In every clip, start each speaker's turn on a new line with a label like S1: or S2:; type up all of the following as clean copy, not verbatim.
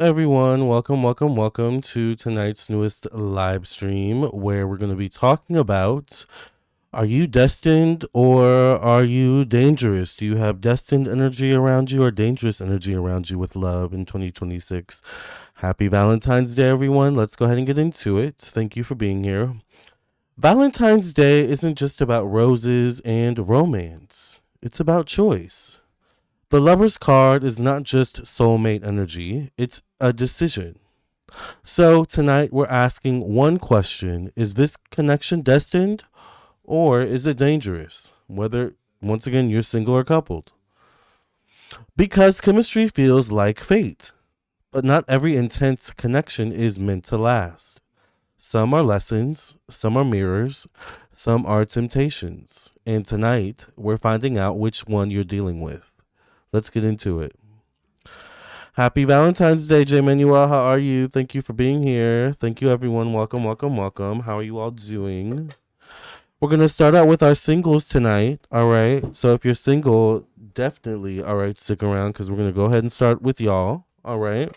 S1: Everyone, welcome to tonight's newest live stream where we're going to be talking about, are you destined or are you dangerous? Do you have destined energy around you or dangerous energy around you with love in 2026? Happy Valentine's Day, everyone. Let's go ahead and get into it. Thank you for being here. Valentine's Day isn't just about roses and romance, it's about choice. The lover's card is not just soulmate energy, it's a decision. So tonight we're asking one question: is this connection destined or is it dangerous? Whether, once again, you're single or coupled. Because chemistry feels like fate, but not every intense connection is meant to last. Some are lessons, some are mirrors, some are temptations. And tonight we're finding out which one you're dealing with. Let's get into it. Happy Valentine's Day, J. Manuel. How are you? Thank you for being here. Thank you, everyone. Welcome. How are you all doing? We're going to start out with our singles tonight. All right. So if you're single, definitely, all right, stick around because we're going to go ahead and start with y'all. All right.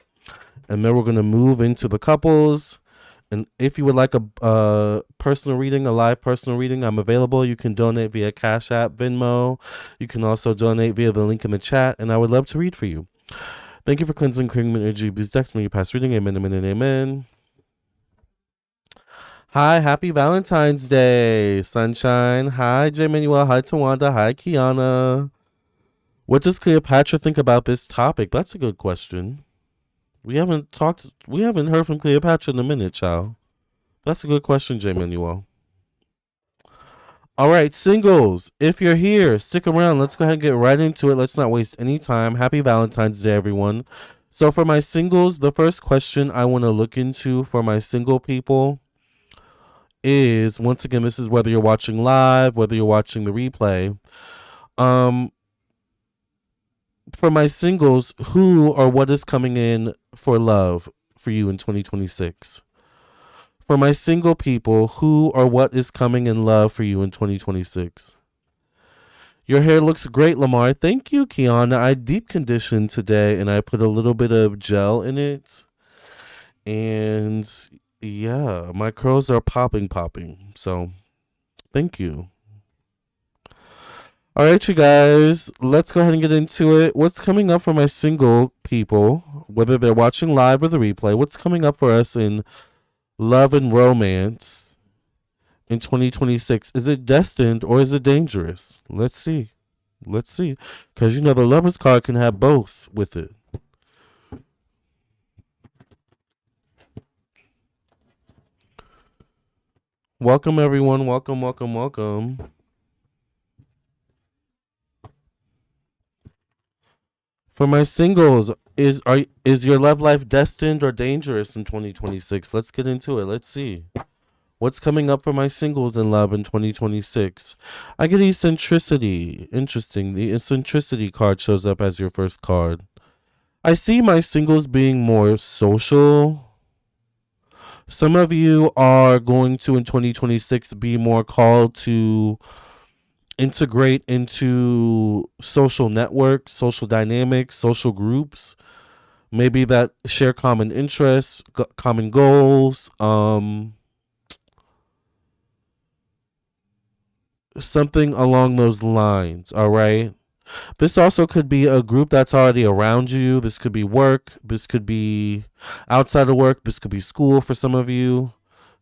S1: And then we're going to move into the couples. And if you would like a personal reading, a live personal reading, I'm available. You can donate via Cash App, Venmo. You can also donate via the link in the chat, and I would love to read for you. Thank you for cleansing, creating energy. Please text me your past reading. Amen, amen, and amen. Hi, happy Valentine's Day, sunshine. Hi, J. Manuel. Hi, Tawanda. Hi, Kiana. What does Cleopatra think about this topic? That's a good question. We haven't heard from Cleopatra in a minute, child. That's a good question, J. Manuel. All right, singles, if you're here, stick around. Let's go ahead and get right into it. Let's not waste any time. Happy Valentine's Day, everyone. So for my singles, the first question I want to look into for my single people is, once again, this is whether you're watching live, whether you're watching the replay. For my singles, who or what is coming in for love for you in 2026? For my single people, who or what is coming in love for you in 2026? Your hair looks great, Lamarr. Thank you, Kiana. I deep conditioned today and I put a little bit of gel in it. And yeah, my curls are popping. So thank you. All right, you guys, let's go ahead and get into it. What's coming up for my single people, whether they're watching live or the replay? What's coming up for us in love and romance in 2026? Is it destined or is it dangerous? Let's see. Because, the lover's card can have both with it. Welcome, everyone. Welcome. For my singles, is your love life destined or dangerous in 2026? Let's get into it. Let's see. What's coming up for my singles in love in 2026? I get eccentricity. Interesting. The eccentricity card shows up as your first card. I see my singles being more social. Some of you are going to, in 2026, be more called to integrate into social networks, social dynamics, social groups, maybe that share common interests, common goals, something along those lines. All right. This also could be a group that's already around you. This could be work. This could be outside of work. This could be school for some of you.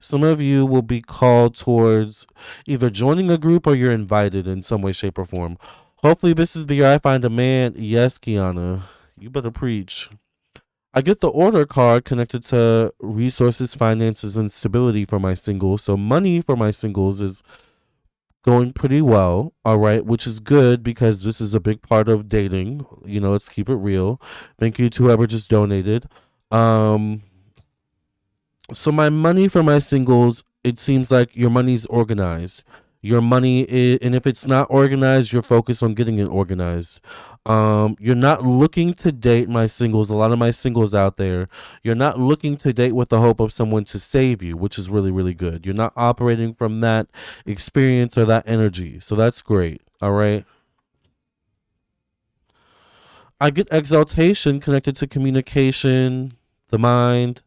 S1: Some of you will be called towards either joining a group or you're invited in some way, shape, or form. Hopefully this is the year I find a man. Yes, Kiana. You better preach. I get the order card connected to resources, finances, and stability for my singles. So money for my singles is going pretty well, all right, which is good because this is a big part of dating. Let's keep it real. Thank you to whoever just donated. So my money for my singles, it seems like your money's organized. Your money is, and if it's not organized, you're focused on getting it organized. You're not looking to date, my singles. A lot of my singles out there, you're not looking to date with the hope of someone to save you, which is really, really good. You're not operating from that experience or that energy. So that's great. All right. I get exaltation connected to communication, the mind,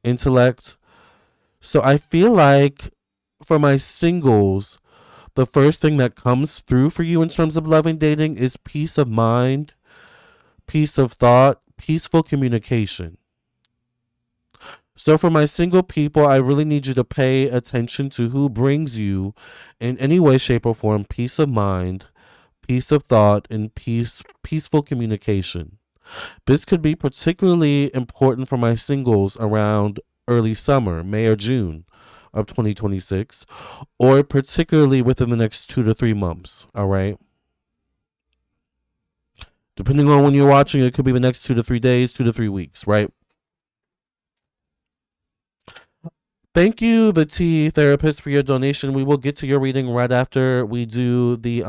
S1: intellect. So I feel like for my singles, the first thing that comes through for you in terms of love and dating is peace of mind, peace of thought, peaceful communication. So for my single people, I really need you to pay attention to who brings you in any way, shape, or form peace of mind, peace of thought, and peaceful communication. This could be particularly important for my singles around early summer, May or June of 2026, or particularly within the next 2 to 3 months. All right. Depending on when you're watching, it could be the next 2 to 3 days, 2 to 3 weeks, right? Thank you, the T therapist, for your donation. We will get to your reading right after we do the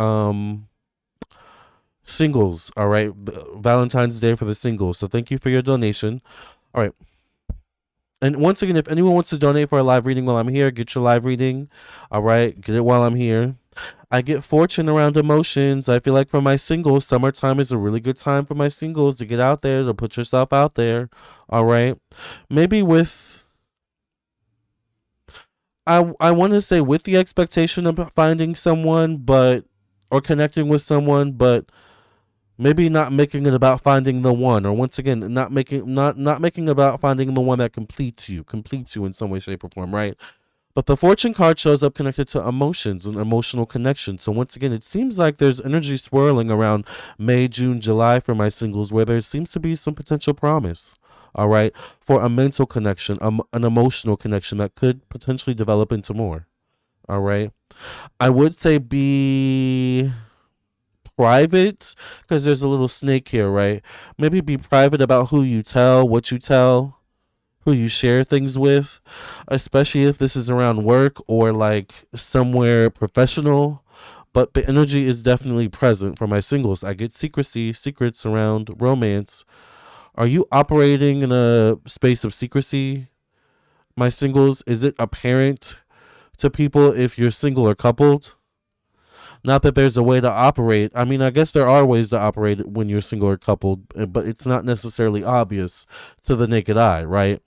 S1: singles. All right, Valentine's Day for the singles. So thank you for your donation. All right. And once again, if anyone wants to donate for a live reading while I'm here, get your live reading. All right, get it while I'm here. I get fortune around emotions. I feel like for my singles, summertime is a really good time for my singles to get out there, to put yourself out there. All right. Maybe with, I want to say with the expectation of finding someone, but, or connecting with someone, but maybe not making it about finding the one, or once again, not making about finding the one that completes you in some way, shape, or form, right? But the fortune card shows up connected to emotions and emotional connection. So once again, it seems like there's energy swirling around May, June, July for my singles, where there seems to be some potential promise. All right, for a mental connection, an emotional connection that could potentially develop into more. All right, I would say be private, because there's a little snake here, right? Maybe be private about who you tell, what you tell, who you share things with, especially if this is around work or like somewhere professional. But the energy is definitely present for my singles. I get secrets around romance. Are you operating in a space of secrecy, my singles? Is it apparent to people if you're single or coupled? Not that there's a way to operate. I mean, I guess there are ways to operate when you're single or coupled, but it's not necessarily obvious to the naked eye, right?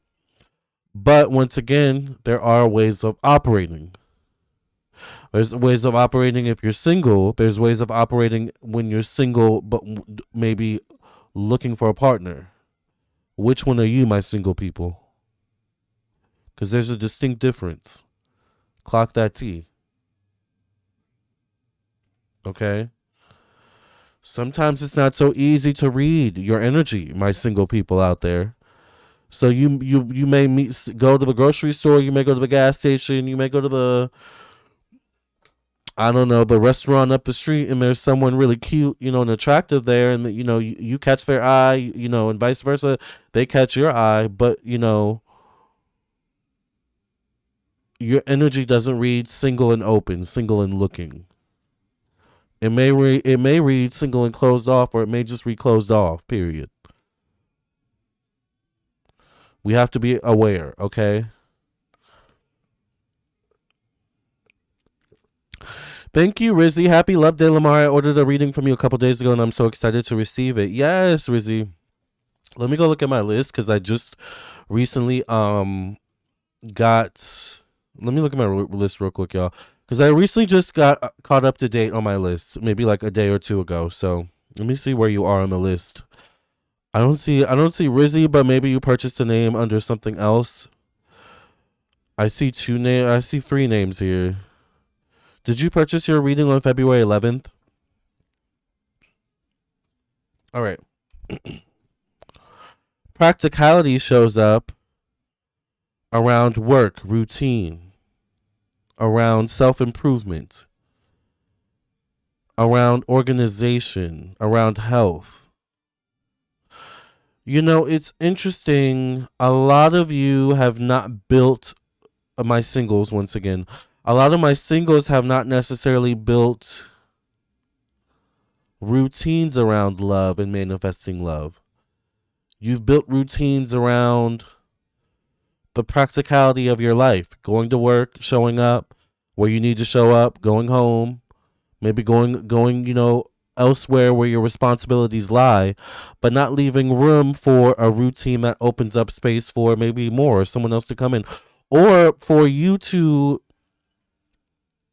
S1: But once again, there are ways of operating. There's ways of operating if you're single. There's ways of operating when you're single, but maybe looking for a partner. Which one are you, my single people? Because there's a distinct difference. Clock that T. Okay? Sometimes it's not so easy to read your energy, my single people out there. So you may go to the grocery store, you may go to the gas station, you may go to the, I don't know, the restaurant up the street, and there's someone really cute, and attractive there, and you catch their eye, and vice versa, they catch your eye, but your energy doesn't read single and open, single and looking. It may read single and closed off, or it may just read closed off, period. We have to be aware, okay? Thank you, Rizzy. Happy Love Day, Lamarr. I ordered a reading from you a couple days ago, and I'm so excited to receive it. Yes, Rizzy. Let me go look at my list, because I just recently got... Let me look at my list real quick, y'all. Because I recently just got caught up to date on my list, maybe like a day or two ago. So let me see where you are on the list. I don't see Rizzy, but maybe you purchased a name under something else. I see 3 names here. Did you purchase your reading on February 11th? All right. Practicality shows up around work, routine, around self-improvement, around organization, around health. It's interesting. A lot of you have not built, my singles, once again, a lot of my singles have not necessarily built routines around love and manifesting love. You've built routines around the practicality of your life, going to work, showing up where you need to show up, going home, maybe going, elsewhere where your responsibilities lie, but not leaving room for a routine that opens up space for maybe more or someone else to come in, or for you to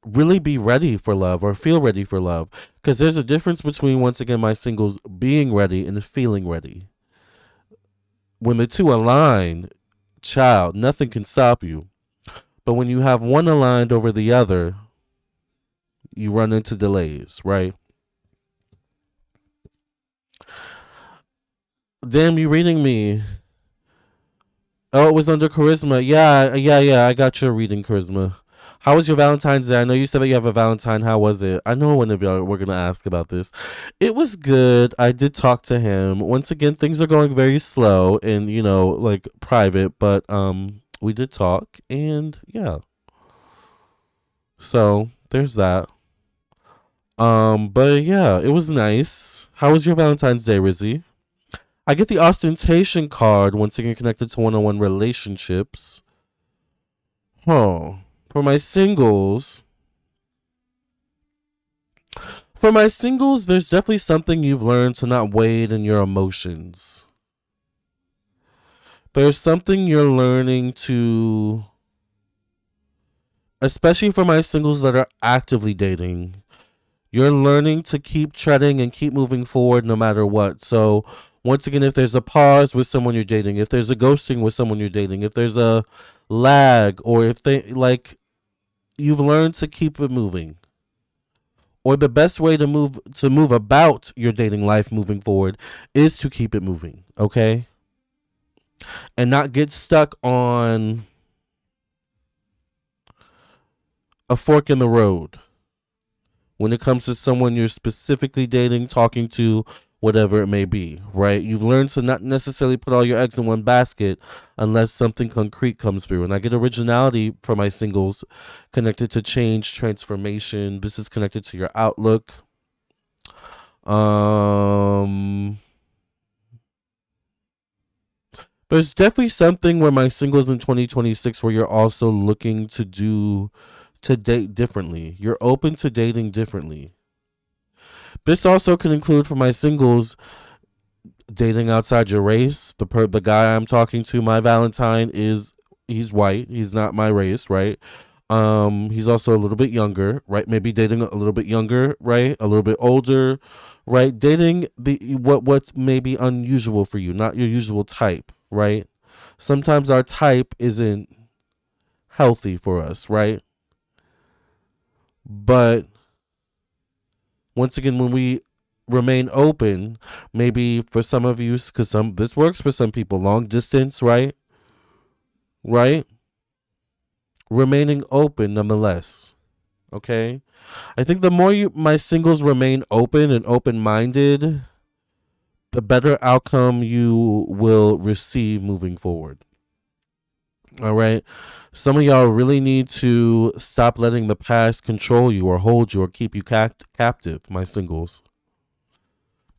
S1: really be ready for love or feel ready for love. Because there's a difference between, once again, my singles, being ready and feeling ready. When the two align, child, nothing can stop you. But when you have one aligned over the other, you run into delays, right? Damn, you reading me? Oh, it was under charisma. Yeah. I got your reading, charisma. How was your Valentine's Day? I know you said that you have a Valentine. How was it? I know one of y'all were gonna ask about this. It was good. I did talk to him. Once again, things are going very slow and like private, but we did talk and yeah. So there's that. But yeah, it was nice. How was your Valentine's Day, Rizzy? I get the ostentation card once again connected to one-on-one relationships. Huh. For my singles, there's definitely something you've learned to not wade in your emotions. There's something you're learning to, especially for my singles that are actively dating, you're learning to keep treading and keep moving forward no matter what. So, once again, if there's a pause with someone you're dating, if there's a ghosting with someone you're dating, if there's a lag, or if they you've learned to keep it moving. Or the best way to move about your dating life moving forward is to keep it moving, okay? And not get stuck on a fork in the road when it comes to someone you're specifically dating, talking to, whatever it may be, right? You've learned to not necessarily put all your eggs in one basket unless something concrete comes through. And I get originality for my singles connected to change, transformation. This is connected to your outlook. There's definitely something where my singles in 2026 where you're also looking to date differently. You're open to dating differently. This also can include for my singles dating outside your race. The guy I'm talking to, my Valentine, he's white. He's not my race, right? He's also a little bit younger, right? Maybe dating a little bit younger, right? A little bit older, right? Dating what's maybe unusual for you, not your usual type, right? Sometimes our type isn't healthy for us, right? But once again, when we remain open, maybe for some of you, because this works for some people, long distance, right? Right? Remaining open nonetheless. Okay? I think the more my singles remain open and open-minded, the better outcome you will receive moving forward. All right? Some of y'all really need to stop letting the past control you or hold you or keep you captive, my singles.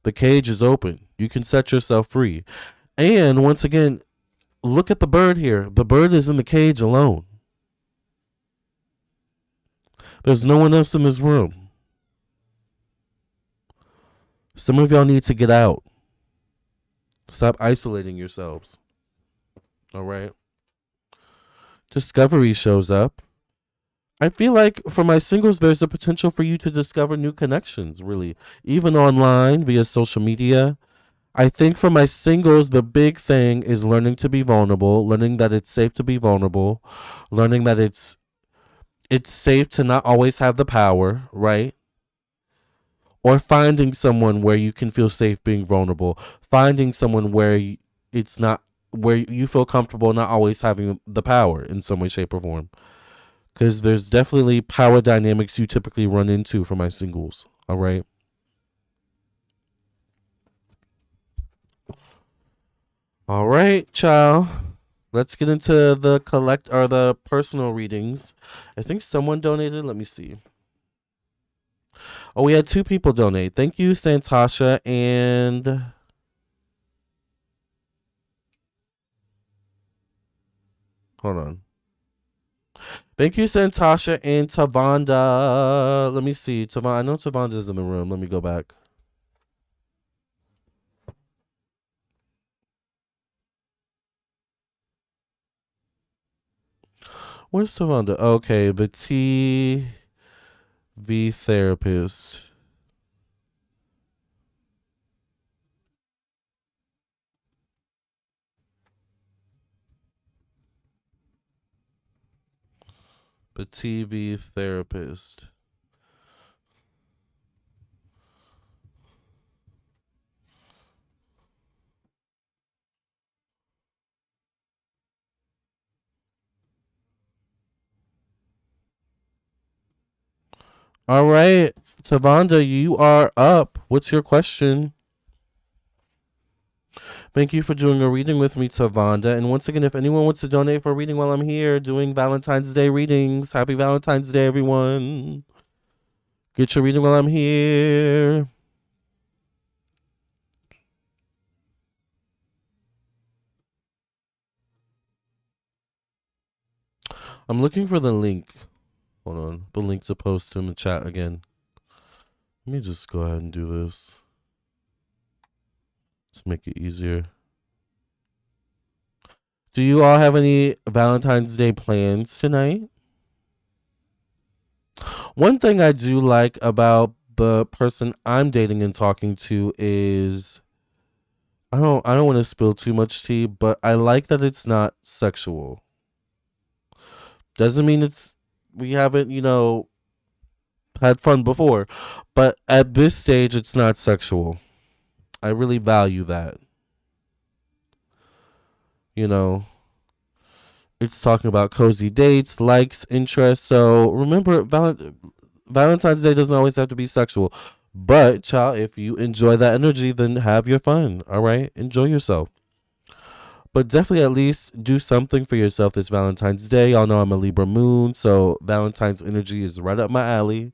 S1: The cage is open. You can set yourself free. And once again, look at the bird here. The bird is in the cage alone. There's no one else in this room. Some of y'all need to get out. Stop isolating yourselves. All right. Discovery shows up. I feel like for my singles, there's a potential for you to discover new connections, really, even online via social media. I think for my singles, the big thing is learning to be vulnerable, learning that it's safe to be vulnerable, learning that it's safe to not always have the power, right? Or finding someone where you can feel safe being vulnerable, finding someone where it's not where you feel comfortable not always having the power in some way, shape, or form. Because there's definitely power dynamics you typically run into for my singles. All right. All right, child. Let's get into the personal readings. I think someone donated. Let me see. Oh, we had two people donate. Thank you, Santasha and hold on. Thank you, Santasha and Tavanda. Let me see. I know Tavanda's in the room. Let me go back. Where's Tavonda? Okay, the TV therapist. The TV therapist. All right, Tavonda, you are up. What's your question? Thank you for doing a reading with me, Tavonda. And once again, if anyone wants to donate for a reading while I'm here doing Valentine's Day readings, happy Valentine's Day, everyone. Get your reading while I'm here. I'm looking for the link. Hold on. The link to post in the chat again. Let me just go ahead and do this. Let's make it easier. Do you all have any Valentine's Day plans tonight? One thing I do like about the person I'm dating and talking to is I don't want to spill too much tea, but I like that it's not sexual. Doesn't mean it's we haven't, had fun before, but at this stage it's not sexual. I really value that. You know, it's talking about cozy dates, likes, interests. So remember, Valentine's Day doesn't always have to be sexual. But, child, if you enjoy that energy, then have your fun. All right? Enjoy yourself. But definitely at least do something for yourself this Valentine's Day. Y'all know I'm a Libra moon, so Valentine's energy is right up my alley,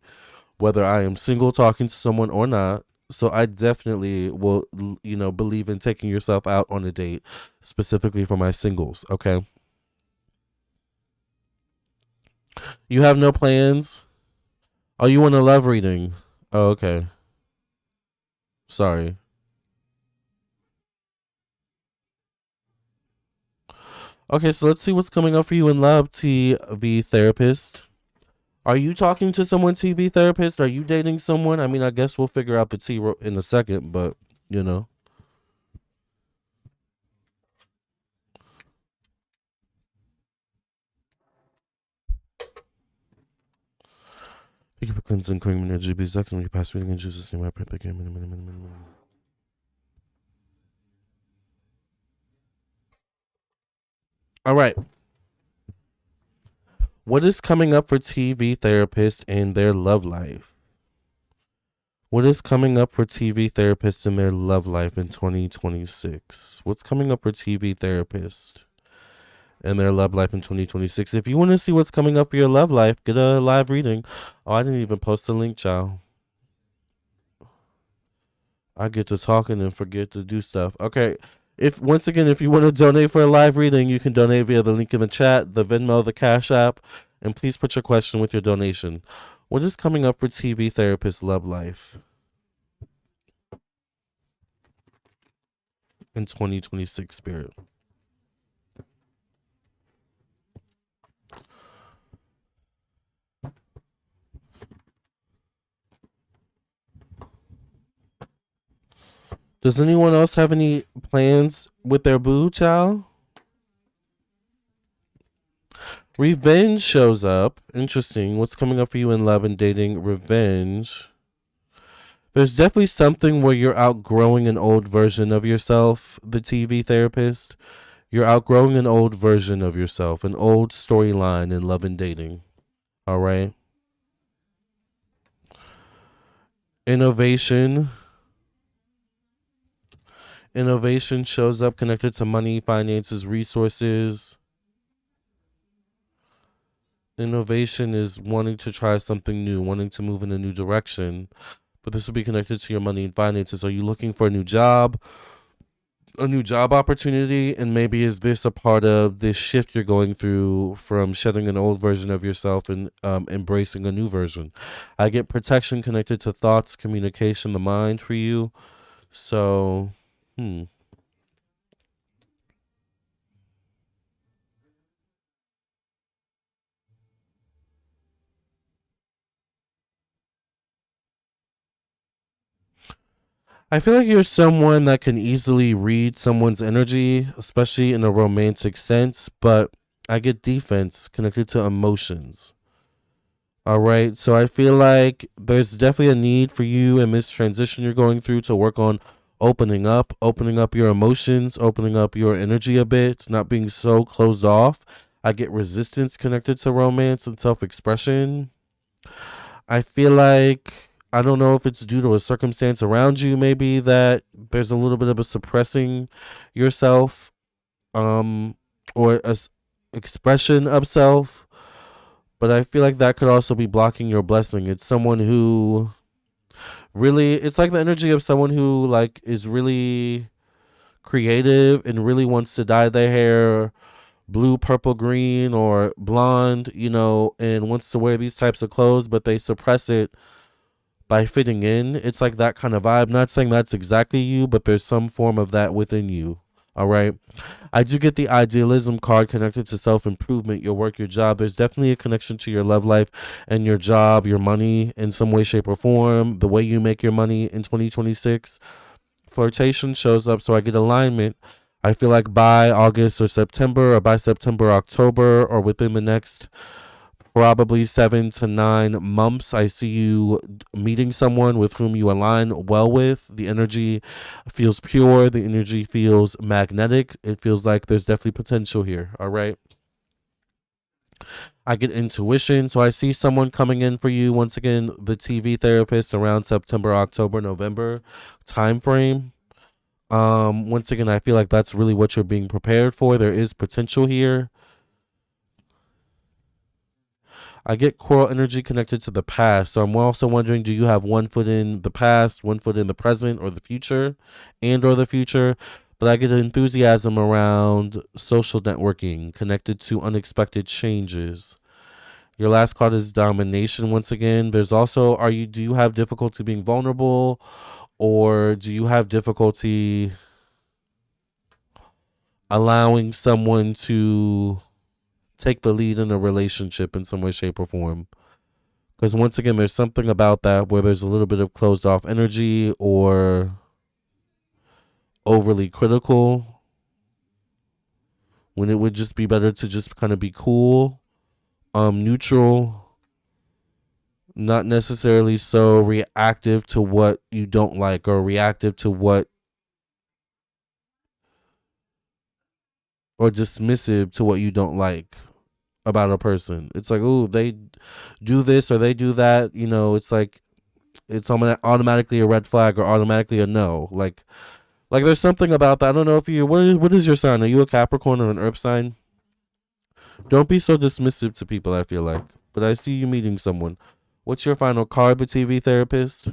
S1: whether I am single talking to someone or not. So I definitely will, believe in taking yourself out on a date, specifically for my singles. Okay? You have no plans? Oh, you want a love reading? Oh, okay. Sorry. Okay, so let's see what's coming up for you in love, TV therapist. Are you talking to someone, TV therapist? Are you dating someone? I mean, I guess we'll figure out the in a second, but you know. Thank you for cleansing, clearing energy, be sex, and your past reading in Jesus' name. I pray. All right. What is coming up for TV therapists and their love life? What is coming up for TV therapists and their love life in 2026? What's coming up for TV therapists and their love life in 2026? If you want to see what's coming up for your love life, get a live reading. Oh, I didn't even post a link, child. I get to talking and forget to do stuff. Okay. If once again, if you want to donate for a live reading, you can donate via the link in the chat, the Venmo, the Cash App, and please put your question with your donation. What is coming up for TV therapist love life in 2026 spirit? Does anyone else have any plans with their boo, child? Revenge shows up. Interesting. What's coming up for you in love and dating? Revenge. There's definitely something where you're outgrowing an old version of yourself, the TV therapist. You're outgrowing an old version of yourself, an old storyline in love and dating. All right. Innovation. Innovation shows up connected to money, finances, resources. Innovation is wanting to try something new, wanting to move in a new direction. But this will be connected to your money and finances. Are you looking for a new job opportunity? And maybe is this a part of this shift you're going through from shedding an old version of yourself and embracing a new version? I get protection connected to thoughts, communication, the mind for you. So, hmm. I feel like you're someone that can easily read someone's energy, especially in a romantic sense, but I get defense connected to emotions. All right. So I feel like there's definitely a need for you in this transition you're going through to work on opening up your emotions, opening up your energy a bit, not being so closed off. I get resistance connected to romance and self expression. I feel like I don't know if it's due to a circumstance around you, maybe that there's a little bit of a suppressing yourself, um, or expression of self. But I feel like that could also be blocking your blessing. It's someone who really, it's like the energy of someone who like is really creative and really wants to dye their hair blue, purple, green, or blonde, and wants to wear these types of clothes, but they suppress it by fitting in. It's like that kind of vibe. Not saying that's exactly you, but there's some form of that within you. All right. I do get the idealism card connected to self improvement, your work, your job. There's definitely a connection to your love life and your job, your money in some way, shape, or form, the way you make your money in 2026. Flirtation shows up, so I get alignment. I feel like by August or September, or by September, October, or within the next probably 7 to 9 months, I see you meeting someone with whom you align well with. The energy feels pure, the energy feels magnetic. It feels like there's definitely potential here. All right. I get intuition, so I see someone coming in for you. Once again, the TV therapist around September, October, November time frame. Once again, I feel like that's really what you're being prepared for. There is potential here. I get coral energy connected to the past. So I'm also wondering, do you have one foot in the past, one foot in the present or the future, and or the future? But I get enthusiasm around social networking connected to unexpected changes. Your last card is domination once again. There's also, do you have difficulty being vulnerable, or do you have difficulty allowing someone to take the lead in a relationship in some way, shape, or form? Because once again, there's something about that where there's a little bit of closed off energy or overly critical, when it would just be better to just kind of be cool, neutral, not necessarily so reactive to what you don't like, or reactive to what, or dismissive to what you don't like about a person. It's like, oh, they do this or they do that. It's like it's automatically a red flag or automatically a no. Like there's something about that. I don't know if what is your sign? Are you a Capricorn or an Earth sign? Don't be so dismissive to people, I feel like. But I see you meeting someone. What's your final card, the TV therapist?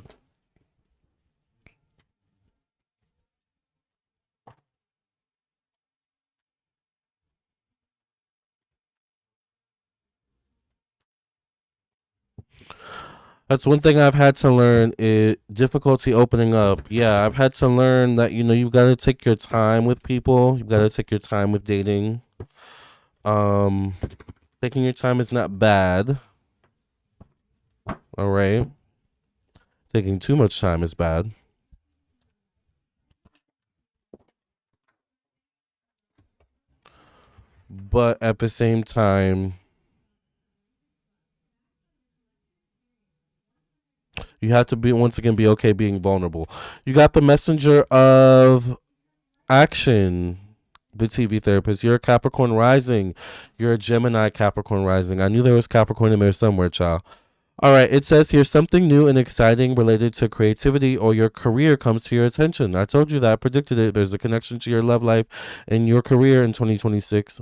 S1: That's one thing I've had to learn, is difficulty opening up. Yeah, I've had to learn that, you've got to take your time with people. You've got to take your time with dating. Um, Taking your time is not bad. All right. Taking too much time is bad. But at the same time, you have to be, once again, be okay being vulnerable. You got the messenger of action, the TV therapist. You're a Capricorn rising. You're a Gemini Capricorn rising. I knew there was Capricorn in there somewhere, child. All right, it says here something new and exciting related to creativity or your career comes to your attention. I told you that, I predicted it. There's a connection to your love life and your career in 2026.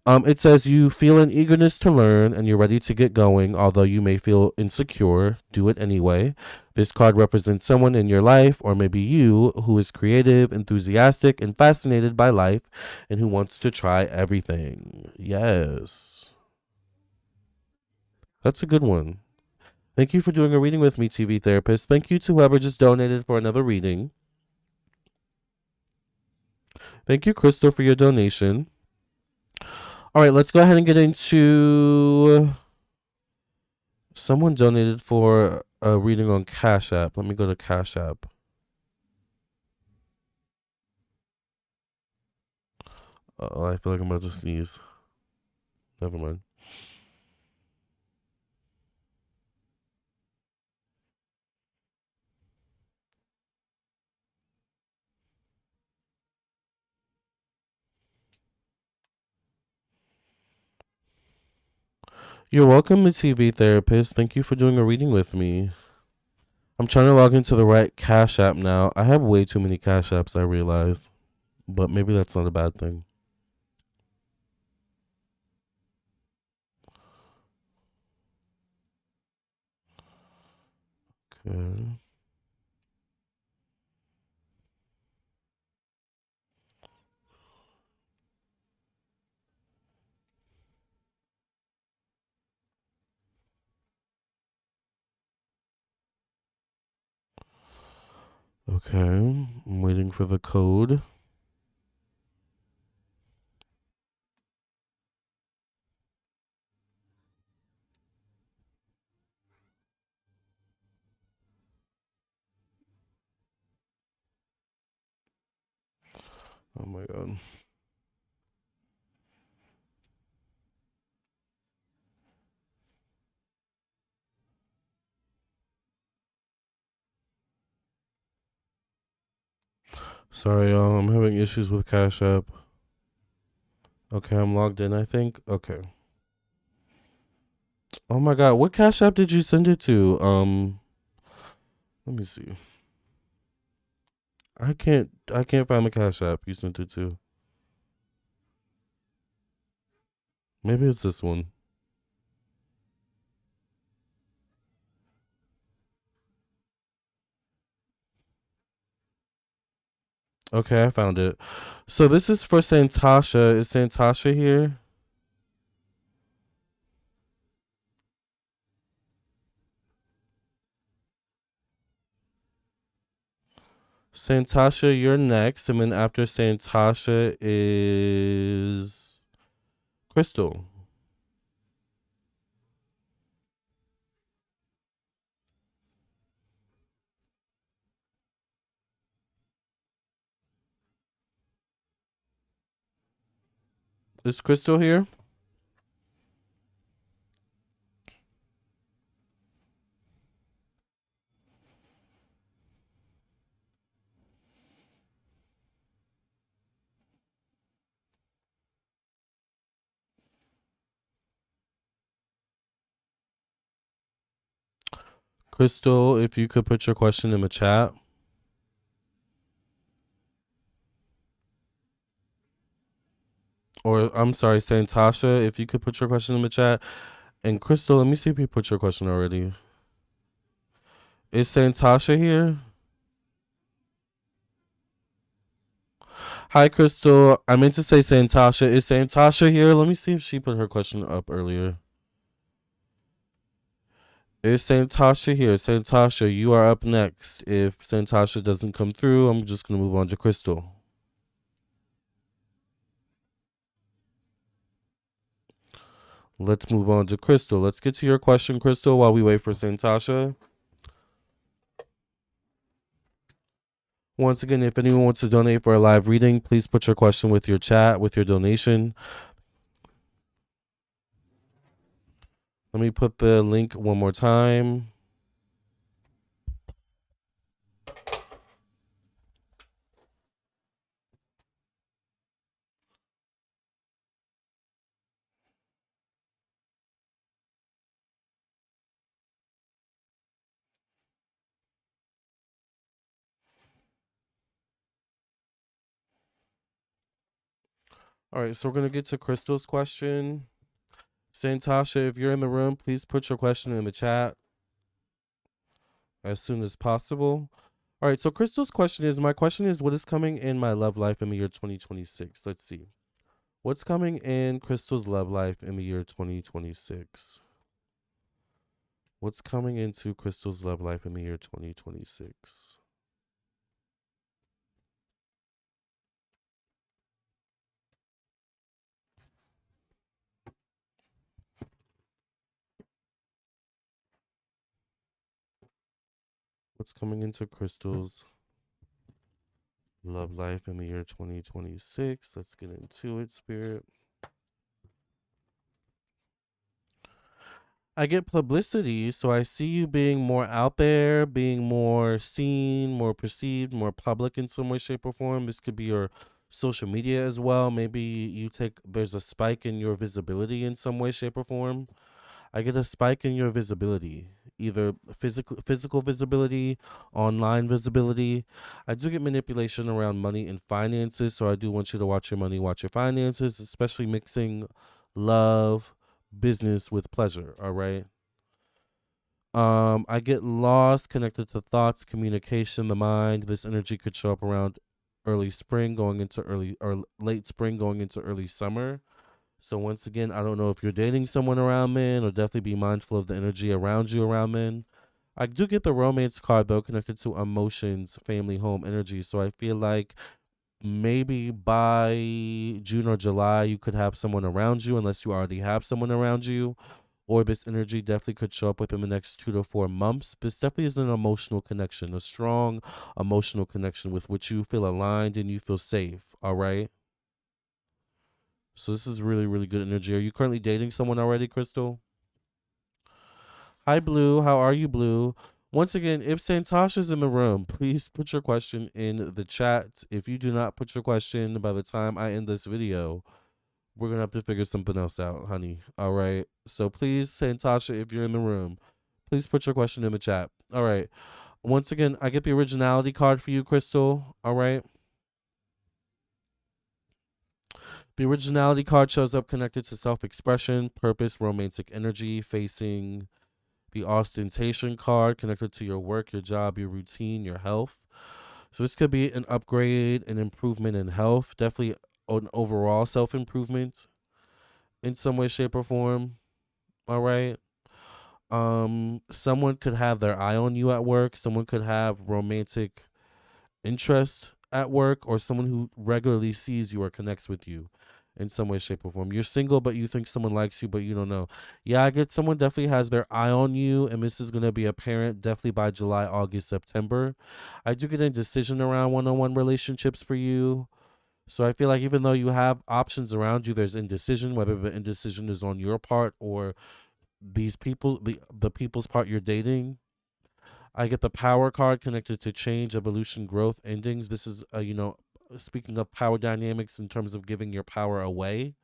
S1: It says you feel an eagerness to learn and you're ready to get going, although you may feel insecure. Do it anyway. This card represents someone in your life, or maybe you, who is creative, enthusiastic, and fascinated by life and who wants to try everything. Yes. That's a good one. Thank you for doing a reading with me, TV therapist. Thank you to whoever just donated for another reading. Thank you, Crystal, for your donation. All right, let's go ahead and get into. Someone donated for a reading on Cash App. Let me go to Cash App. Oh, I feel like I'm about to sneeze. Never mind. You're welcome, to TV therapist. Thank you for doing a reading with me. I'm trying to log into the right Cash App now. I have way too many Cash Apps, I realize. But maybe that's not a bad thing. Okay. Okay. I'm waiting for the code. Oh my god. Sorry, y'all. I'm having issues with Cash App. Okay, I'm logged in, I think. Okay. Oh my god, what Cash App did you send it to? Let me see. I can't find the Cash App you sent it to. Maybe it's this one. Okay, I found it. So this is for Santasha. Is Santasha here? Santasha, you're next, and then after Santasha is Crystal. Is Crystal here? Crystal, if you could put your question in the chat. Or I'm sorry, Santasha, if you could put your question in the chat. And Crystal, let me see if you put your question already. Is Santasha here? Hi, Crystal. I meant to say Santasha. Is Santasha here? Let me see if she put her question up earlier. Is Santasha here? Santasha, you are up next. If Santasha doesn't come through, I'm just going to move on to Crystal. Let's move on to Crystal. Let's get to your question, Crystal, while we wait for Santasha. Once again, if anyone wants to donate for a live reading, please put your question with your chat, with your donation. Let me put the link one more time. All right, so we're going to get to Crystal's question. Santasha, if you're in the room, please put your question in the chat as soon as possible. All right, so Crystal's question is, my question is, what is coming in my love life in the year 2026? Let's see. What's coming in Crystal's love life in the year 2026? What's coming into Crystal's love life in the year 2026? What's coming into Crystal's Love life in the year 2026. Let's get into it, Spirit. I get publicity, so I see you being more out there, being more seen, more perceived, more public in some way, shape, or form. This could be your social media as well. Maybe there's a spike in your visibility in some way, shape, or form. I get a spike in your visibility, either physical visibility, online visibility. I do get manipulation around money and finances, so I do want you to watch your money, watch your finances, especially mixing love, business with pleasure. All right. I get lost connected to thoughts, communication, the mind. This energy could show up around early spring, going into early or late spring, going into early summer. So once again, I don't know if you're dating someone around men, or definitely be mindful of the energy around you around men. I do get the romance card though, connected to emotions, family, home, energy. So I feel like maybe by June or July, you could have someone around you, unless you already have someone around you. Or this energy definitely could show up within the next 2 to 4 months. This definitely is an emotional connection, a strong emotional connection with which you feel aligned and you feel safe. All right. So this is really, really good energy. Are you currently dating someone already, Crystal? Hi, Blue. How are you, Blue? Once again, if Santasha's in the room, please put your question in the chat. If you do not put your question by the time I end this video, we're going to have to figure something else out, honey. All right. So please, Santasha, if you're in the room, please put your question in the chat. All right. Once again, I get the originality card for you, Crystal. All right. The originality card shows up connected to self expression, purpose, romantic energy, facing the ostentation card connected to your work, your job, your routine, your health. So this could be an upgrade, an improvement in health, definitely an overall self improvement in some way, shape, or form. All right. Someone could have their eye on you at work. Someone could have romantic interest at work, or someone who regularly sees you or connects with you in some way, shape, or form. You're single, but you think someone likes you, but you don't know. Yeah, I get someone definitely has their eye on you, and this is going to be apparent definitely by July, August, September. I do get indecision around one-on-one relationships for you. So I feel like even though you have options around you, there's indecision, whether the indecision is on your part or these people, the people's part you're dating. I get the power card connected to change, evolution, growth, endings. This is, speaking of power dynamics in terms of giving your power away.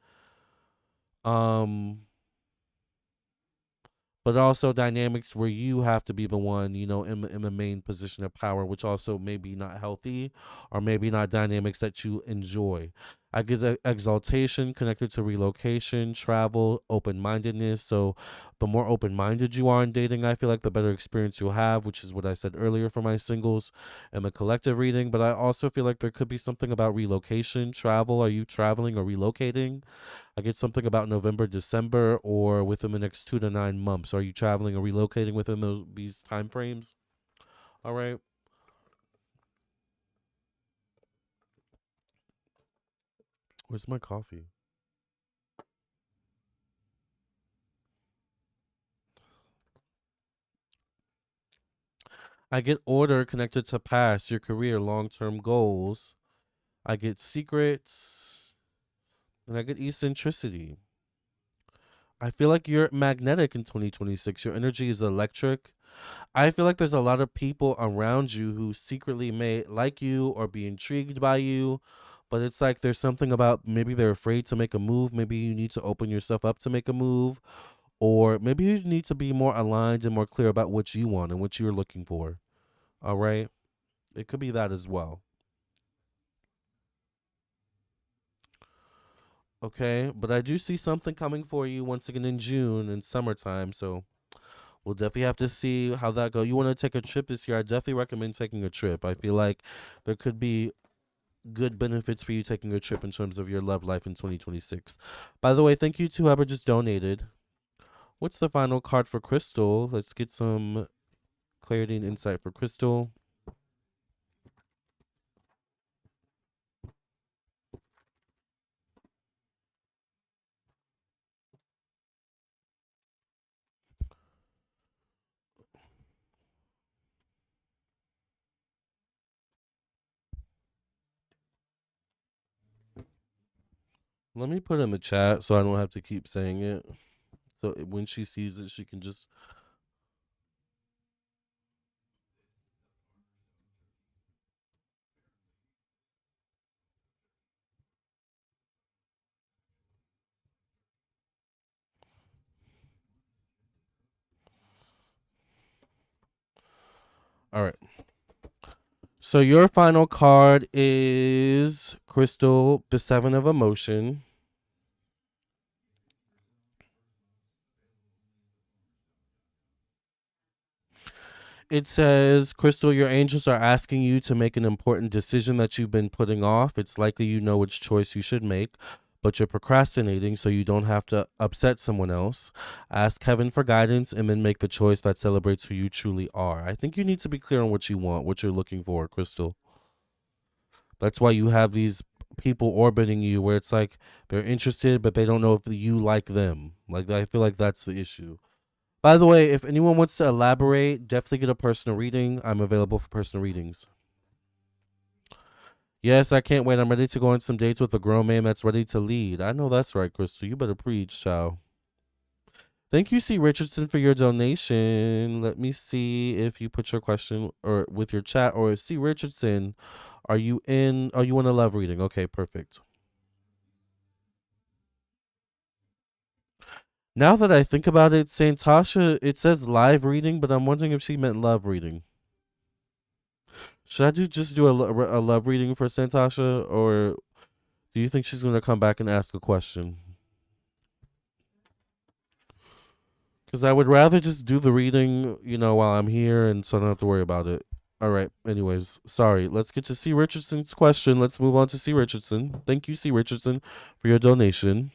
S1: Um, but also dynamics where you have to be the one, in the main position of power, which also may be not healthy, or maybe not dynamics that you enjoy. I get exaltation connected to relocation, travel, open mindedness. So, the more open minded you are in dating, I feel like the better experience you'll have, which is what I said earlier for my singles and the collective reading. But I also feel like there could be something about relocation, travel. Are you traveling or relocating? I get something about November, December, or within the next 2 to 9 months. Are you traveling or relocating within these time frames? All right. Where's my coffee? I get order connected to past, your career, long term goals. I get secrets, and I get eccentricity. I feel like you're magnetic in 2026. Your energy is electric. I feel like there's a lot of people around you who secretly may like you or be intrigued by you, but it's like there's something about, maybe they're afraid to make a move. Maybe you need to open yourself up to make a move, or maybe you need to be more aligned and more clear about what you want and what you're looking for. All right. It could be that as well. Okay. But I do see something coming for you once again in June and summertime. So we'll definitely have to see how that goes. You want to take a trip this year? I definitely recommend taking a trip. I feel like there could be good benefits for you taking a trip in terms of your love life in 2026. By the way, thank you to whoever just donated. What's the final card for Crystal? Let's get some clarity and insight for Crystal. Let me put it in the chat so I don't have to keep saying it. So when she sees it, she can just. All right. So your final card is Crystal, the Seven of Emotion. It says, Crystal, your angels are asking you to make an important decision that you've been putting off. It's likely you know which choice you should make, but you're procrastinating so you don't have to upset someone else. Ask heaven for guidance and then make the choice that celebrates who you truly are. I think you need to be clear on what you want, what you're looking for, Crystal. That's why you have these people orbiting you where it's like they're interested, but they don't know if you like them. Like, I feel like that's the issue. By the way, if anyone wants to elaborate, definitely get a personal reading. I'm available for personal readings. Yes, I can't wait. I'm ready to go on some dates with a grown man that's ready to lead. I know that's right, Crystal. You better preach, child. Thank you, C. Richardson, for your donation. Let me see if you put your question or with your chat, or C. Richardson, are you in? Are you in a love reading? Okay, perfect. Now that I think about it, Santasha, it says live reading, but I'm wondering if she meant love reading. Should I just do a love reading for Santasha, or do you think she's going to come back and ask a question? Because I would rather just do the reading, while I'm here, and so I don't have to worry about it. All right. Anyways, sorry. Let's get to C. Richardson's question. Let's move on to C. Richardson. Thank you, C. Richardson, for your donation.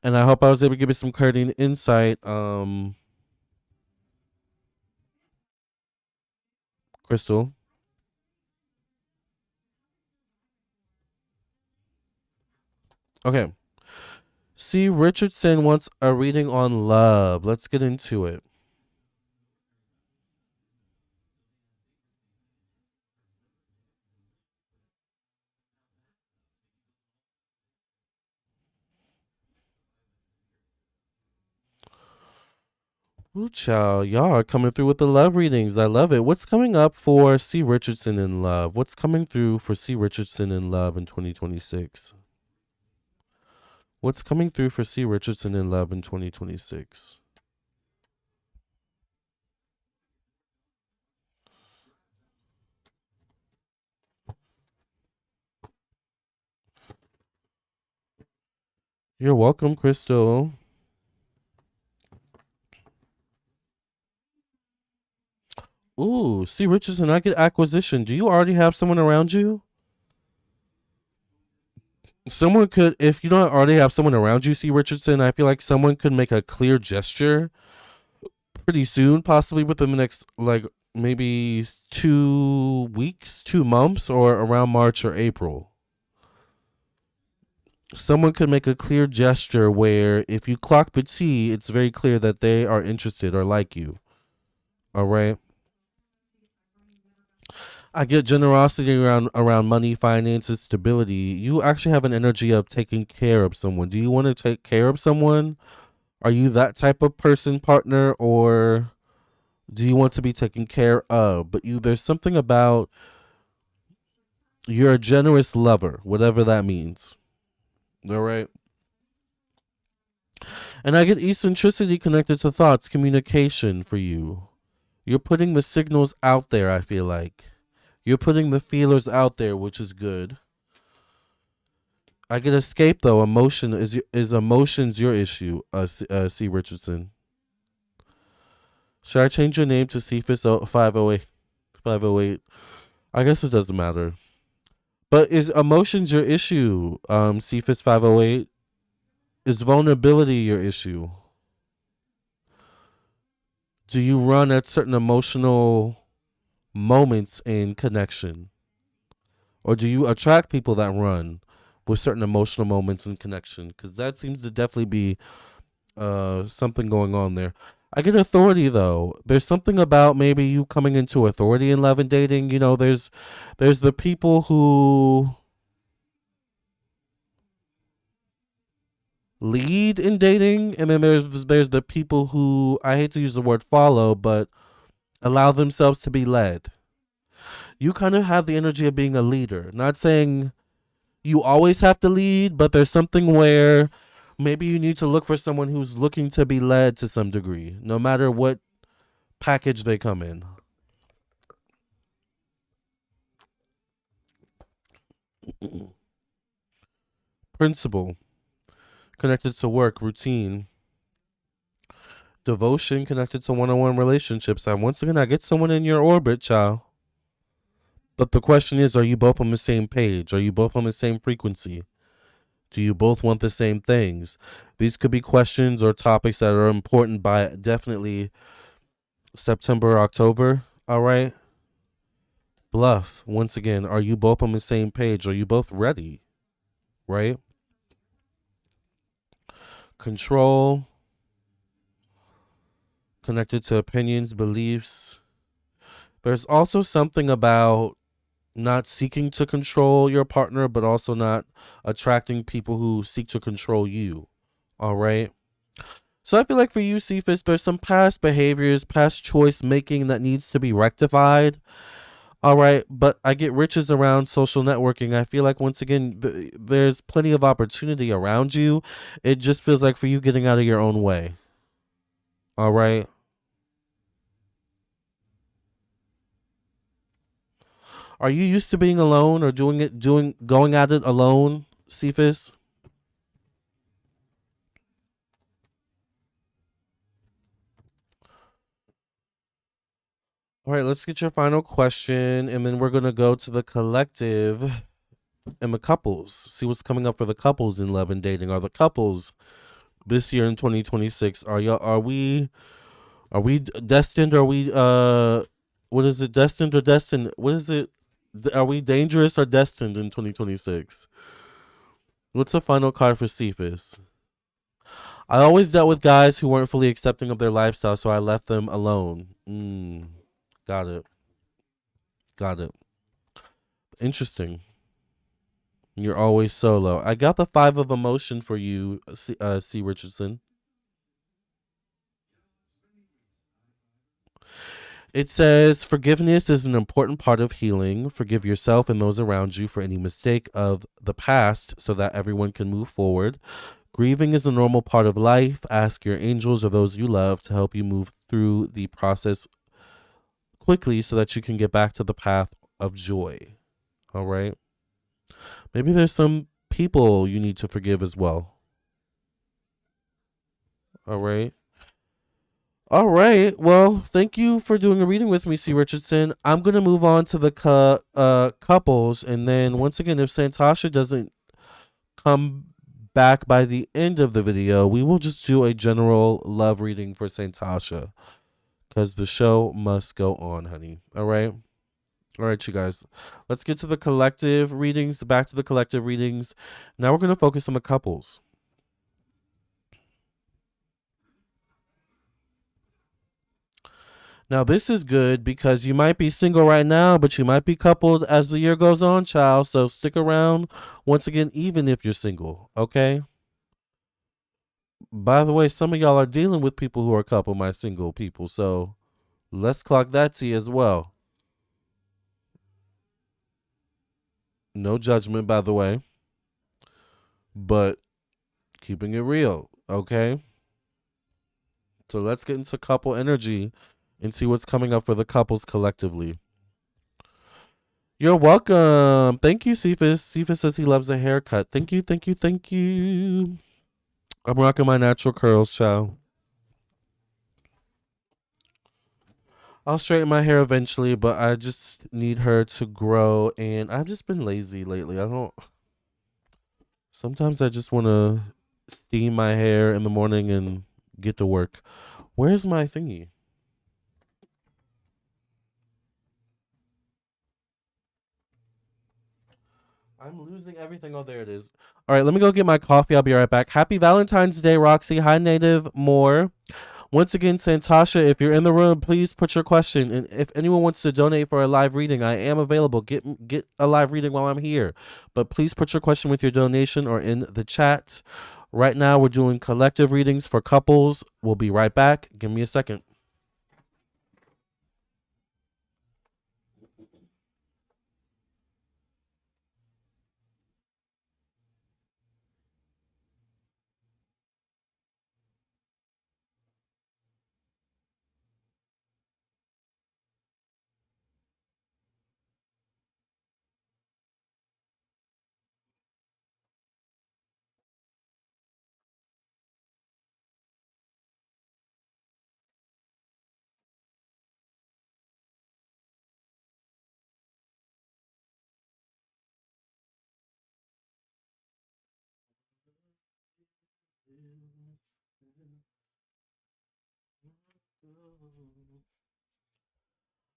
S1: And I hope I was able to give you some clarity and insight. Crystal. Okay. C. Richardson wants a reading on love. Let's get into it. Ooh, child, y'all are coming through with the love readings. I love it. What's coming up for C. Richardson in love? What's coming through for C. Richardson in love in 2026? What's coming through for C. Richardson in love in 2026? You're welcome, Crystal. Ooh, C. Richardson, I get acquisition. Do you already have someone around you? Someone could, if you don't already have someone around you, C. Richardson, I feel like someone could make a clear gesture pretty soon, possibly within the next, like, maybe 2 weeks, 2 months, or around March or April. Someone could make a clear gesture where if you clock the T, it's very clear that they are interested or like you. All right. I get generosity around money, finances, stability. You actually have an energy of taking care of someone. Do you want to take care of someone? Are you that type of person, partner, or do you want to be taken care of? But there's something about you're a generous lover, whatever that means. All right. And I get eccentricity connected to thoughts, communication for you. You're putting the signals out there, I feel like. You're putting the feelers out there, which is good. I get escape though. Emotion is emotions your issue, C. Richardson. Should I change your name to Cephas 508? 508. I guess it doesn't matter. But is emotions your issue, Cephas 508? Is vulnerability your issue? Do you run at certain emotional moments in connection? Or do you attract people that run with certain emotional moments in connection? Because that seems to definitely be something going on there. I get authority though. There's something about maybe you coming into authority in love and dating. There's the people who lead in dating, and then there's the people who, I hate to use the word follow, but allow themselves to be led. You kind of have the energy of being a leader. Not saying you always have to lead, but there's something where maybe you need to look for someone who's looking to be led to some degree, no matter what package they come in. Principle connected to work, routine, devotion connected to one-on-one relationships. And once again, I get someone in your orbit, child. But the question is, are you both on the same page? Are you both on the same frequency? Do you both want the same things? These could be questions or topics that are important by definitely September, October. All right. Bluff. Once again, are you both on the same page? Are you both ready? Right? Control. Connected to opinions, beliefs. There's also something about not seeking to control your partner, but also not attracting people who seek to control you. All right. So I feel like for you, Cephas, there's some past behaviors, past choice making that needs to be rectified. All right. But I get riches around social networking. I feel like, once again, there's plenty of opportunity around you. It just feels like for you getting out of your own way. All right. Are you used to being alone or going at it alone, Cephas? All right, let's get your final question, and then we're gonna go to the collective and the couples. See what's coming up for the couples in love and dating. Are the couples this year in 2026? Are we destined? Or are we what is it? Destined or destined? What is it? Are we dangerous or destined in 2026? What's the final card for Cephas? I always dealt with guys who weren't fully accepting of their lifestyle, so I left them alone. Got it. Got it. Interesting. You're always solo. I got the 5 of emotion for you, C. Richardson. It says forgiveness is an important part of healing. Forgive yourself and those around you for any mistake of the past so that everyone can move forward. Grieving is a normal part of life. Ask your angels or those you love to help you move through the process quickly so that you can get back to the path of joy. All right. Maybe there's some people you need to forgive as well. All right. All right. Well, thank you for doing a reading with me, C. Richardson. I'm gonna move on to the couples, and then once again, if Santasha doesn't come back by the end of the video, we will just do a general love reading for Santasha because the show must go on, honey. All right. All right, you guys. Let's get to the collective readings. Back to the collective readings. Now we're gonna focus on the couples. Now, this is good because you might be single right now, but you might be coupled as the year goes on, child. So stick around once again, even if you're single, okay? By the way, some of y'all are dealing with people who are coupled, my single people. So let's clock that T as well. No judgment, by the way, but keeping it real, okay? So let's get into couple energy and see what's coming up for the couples collectively. You're welcome. Thank you, Cephas. Cephas says he loves a haircut. Thank you, thank you, thank you. I'm rocking my natural curls, child. I'll straighten my hair eventually, but I just need her to grow, and I've just been lazy lately. Sometimes I just want to steam my hair in the morning and get to work. Where's my thingy? I'm losing everything. Oh, there it is. All right, let me go get my coffee. I'll be right back. Happy Valentine's Day, Roxy. Hi, Native Moore. Once again, Santasha, if you're in the room, please put your question. And if anyone wants to donate for a live reading, I am available. Get a live reading while I'm here. But please put your question with your donation or in the chat. Right now, we're doing collective readings for couples. We'll be right back. Give me a second.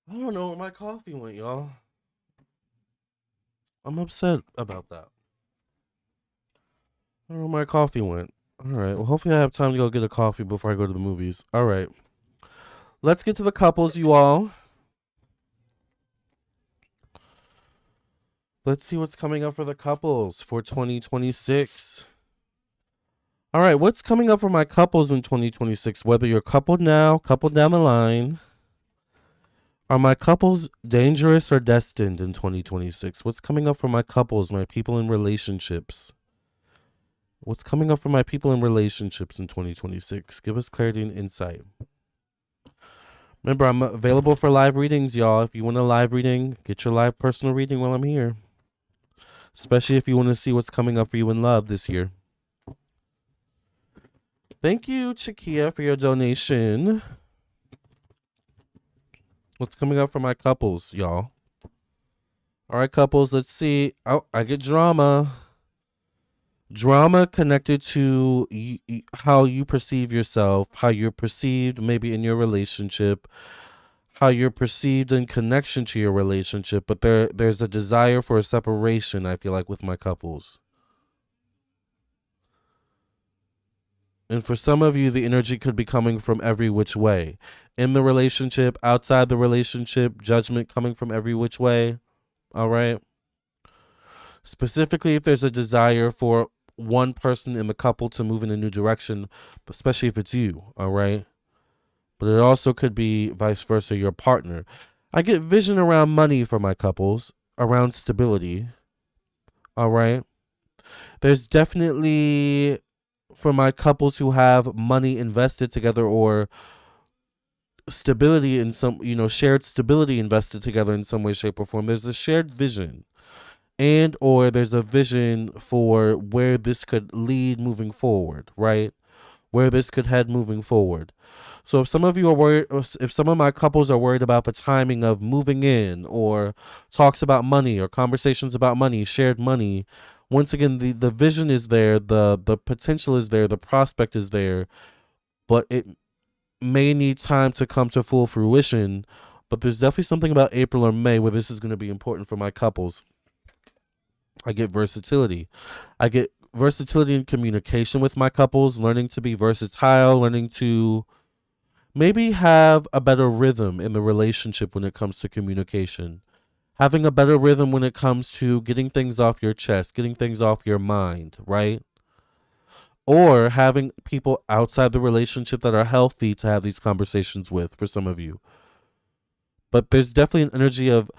S1: I don't know where my coffee went, y'all. I'm upset about that. I don't know where my coffee went. All right. Well, hopefully I have time to go get a coffee before I go to the movies. All right. Let's get to the couples, you all. Let's see what's coming up for the couples for 2026. All right. What's coming up for my couples in 2026? Whether you're coupled now, coupled down the line. Are my couples dangerous or destined in 2026? What's coming up for my couples, my people in relationships? What's coming up for my people in relationships in 2026? Give us clarity and insight. Remember, I'm available for live readings, y'all. If you want a live reading, get your live personal reading while I'm here. Especially if you want to see what's coming up for you in love this year. Thank you, Chaia, for your donation. What's coming up for my couples, y'all? All right, couples, let's see. Oh, I get drama. Drama connected to how you perceive yourself, how you're perceived maybe in your relationship, how you're perceived in connection to your relationship, but there's a desire for a separation, I feel like, with my couples. And for some of you, the energy could be coming from every which way. In the relationship, outside the relationship, judgment coming from every which way. All right. Specifically, if there's a desire for one person in the couple to move in a new direction, especially if it's you. All right. But it also could be vice versa, your partner. I get vision around money for my couples, around stability. All right. There's definitely, for my couples who have money invested together or stability in some, shared stability invested together in some way, shape, or form, there's a shared vision. And or there's a vision for where this could lead moving forward, right? Where this could head moving forward. So if some of you are worried, if some of my couples are worried about the timing of moving in or talks about money or conversations about money, shared money, once again, the vision is there, the potential is there, the prospect is there, but it may need time to come to full fruition. But there's definitely something about April or May where this is going to be important for my couples. I get versatility. I get versatility in communication with my couples, learning to be versatile, learning to maybe have a better rhythm in the relationship when it comes to communication. Having a better rhythm when it comes to getting things off your chest, getting things off your mind, right? Or having people outside the relationship that are healthy to have these conversations with for some of you. But there's definitely an energy of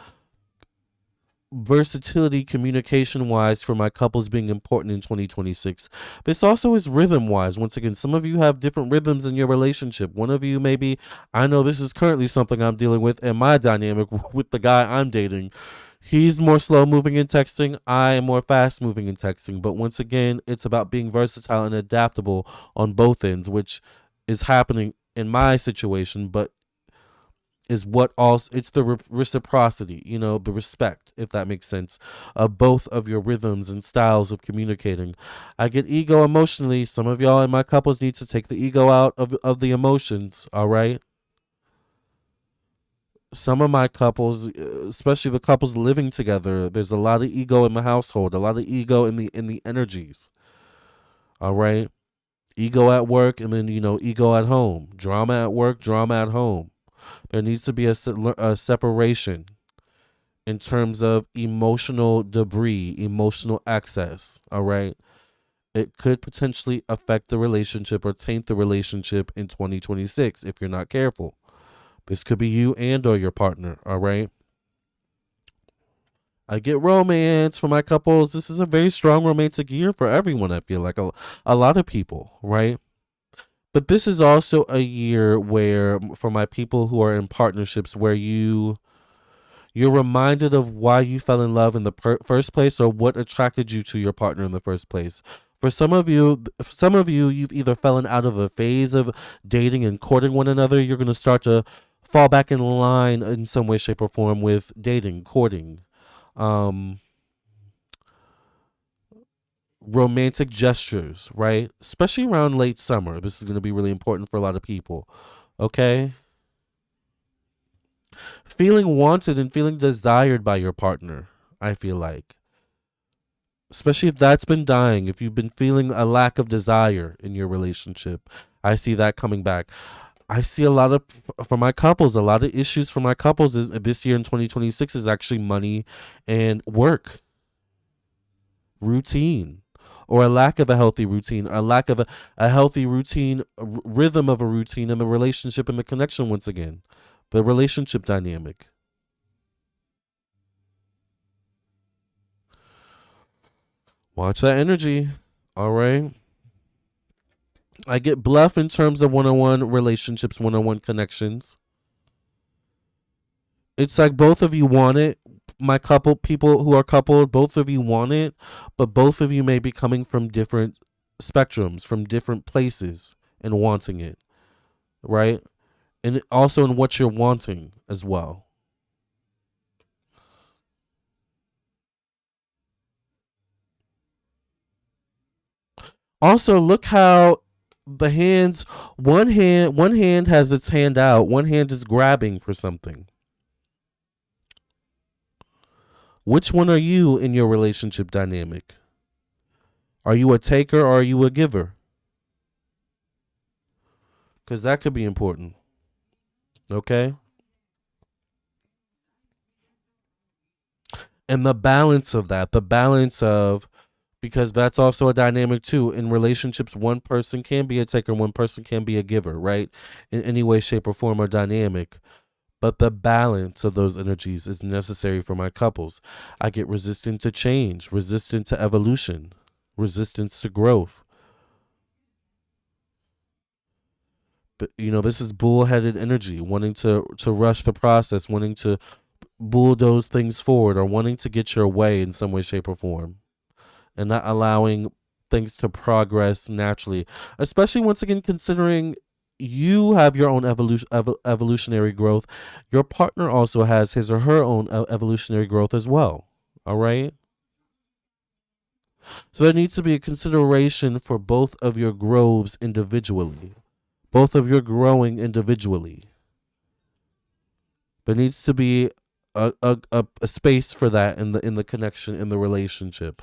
S1: versatility communication wise for my couples being important in 2026. This also is rhythm wise. Once again, some of you have different rhythms in your relationship. One of you maybe, I know this is currently something I'm dealing with in my dynamic with the guy I'm dating. He's more slow moving in texting. I am more fast moving in texting. But once again, it's about being versatile and adaptable on both ends, which is happening in my situation, but is what also, it's the reciprocity, the respect, if that makes sense, of both of your rhythms and styles of communicating. I get ego emotionally. Some of y'all in my couples need to take the ego out of the emotions. All right. Some of my couples, especially the couples living together, there's a lot of ego in the household, a lot of ego in the energies. All right. Ego at work, and then ego at home. Drama at work, drama at home. There needs to be a separation in terms of emotional debris, emotional excess. All right. it could potentially affect the relationship or taint the relationship in 2026 if you're not careful. This could be you and or your partner, all right? I get romance for my couples. This is a very strong romantic year for everyone, I feel like a lot of people, right? But this is also a year where for my people who are in partnerships where you're reminded of why you fell in love in the first place or what attracted you to your partner in the first place. For some of you, you've either fallen out of a phase of dating and courting one another. You're going to start to fall back in line in some way, shape, or form with dating, courting, um, romantic gestures, right? Especially around late summer. This is going to be really important for a lot of people. Okay? Feeling wanted and feeling desired by your partner, I feel like. Especially if that's been dying, if you've been feeling a lack of desire in your relationship, I see that coming back. I see a lot of, for my couples, a lot of issues for my couples is, this year in 2026 is actually money and work, routine, or a lack of a healthy routine, a lack of a healthy routine, rhythm of a routine in the relationship and the connection once again, the relationship dynamic. Watch that energy. All right. I get bluff in terms of one-on-one relationships, one-on-one connections. It's like both of you want it. My couple, people who are coupled, both of you want it, but both of you may be coming from different spectrums, from different places and wanting it, right? And also in what you're wanting as well. Also, look how the hands, one hand has its hand out, one hand is grabbing for something. Which one are you in your relationship dynamic? Are you a taker or are you a giver? Because that could be important. Okay. And the balance of that, the balance of, because that's also a dynamic too. In relationships, one person can be a taker, one person can be a giver, right? In any way, shape, or form or dynamic. But the balance of those energies is necessary for my couples. I get resistant to change, resistant to evolution, resistance to growth. But this is bullheaded energy, wanting to rush the process, wanting to bulldoze things forward, or wanting to get your way in some way, shape, or form, and not allowing things to progress naturally. Especially once again, considering you have your own evolutionary growth, your partner also has his or her own evolutionary growth as well. All right. So there needs to be a consideration for both of your groves individually, both of your growing individually. There needs to be a space for that in the connection in the relationship.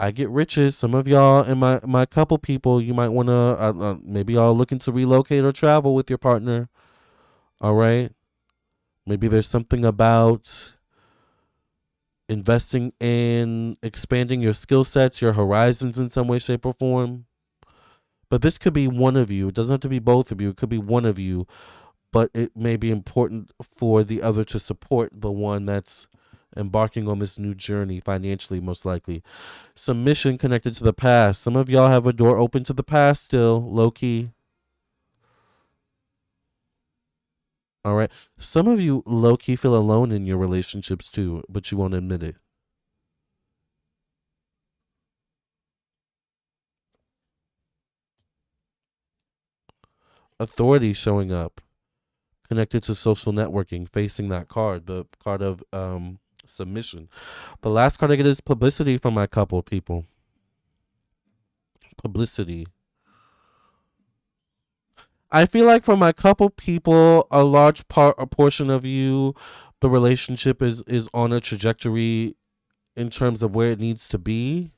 S1: I get riches. Some of y'all and my couple people, you might want to maybe y'all looking to relocate or travel with your partner. All right. Maybe there's something about investing in expanding your skill sets, your horizons in some way, shape, or form. But this could be one of you. It doesn't have to be both of you. It could be one of you, but it may be important for the other to support the one that's embarking on this new journey financially, most likely. Some mission connected to the past. Some of y'all have a door open to the past still, low key. All right. Some of you low key feel alone in your relationships too, but you won't admit it. Authority showing up, connected to social networking, facing that card, the card of submission. The last card I get is publicity from my couple people. Publicity. I feel like for my couple people, a large part, a portion of you, the relationship is on a trajectory in terms of where it needs to be,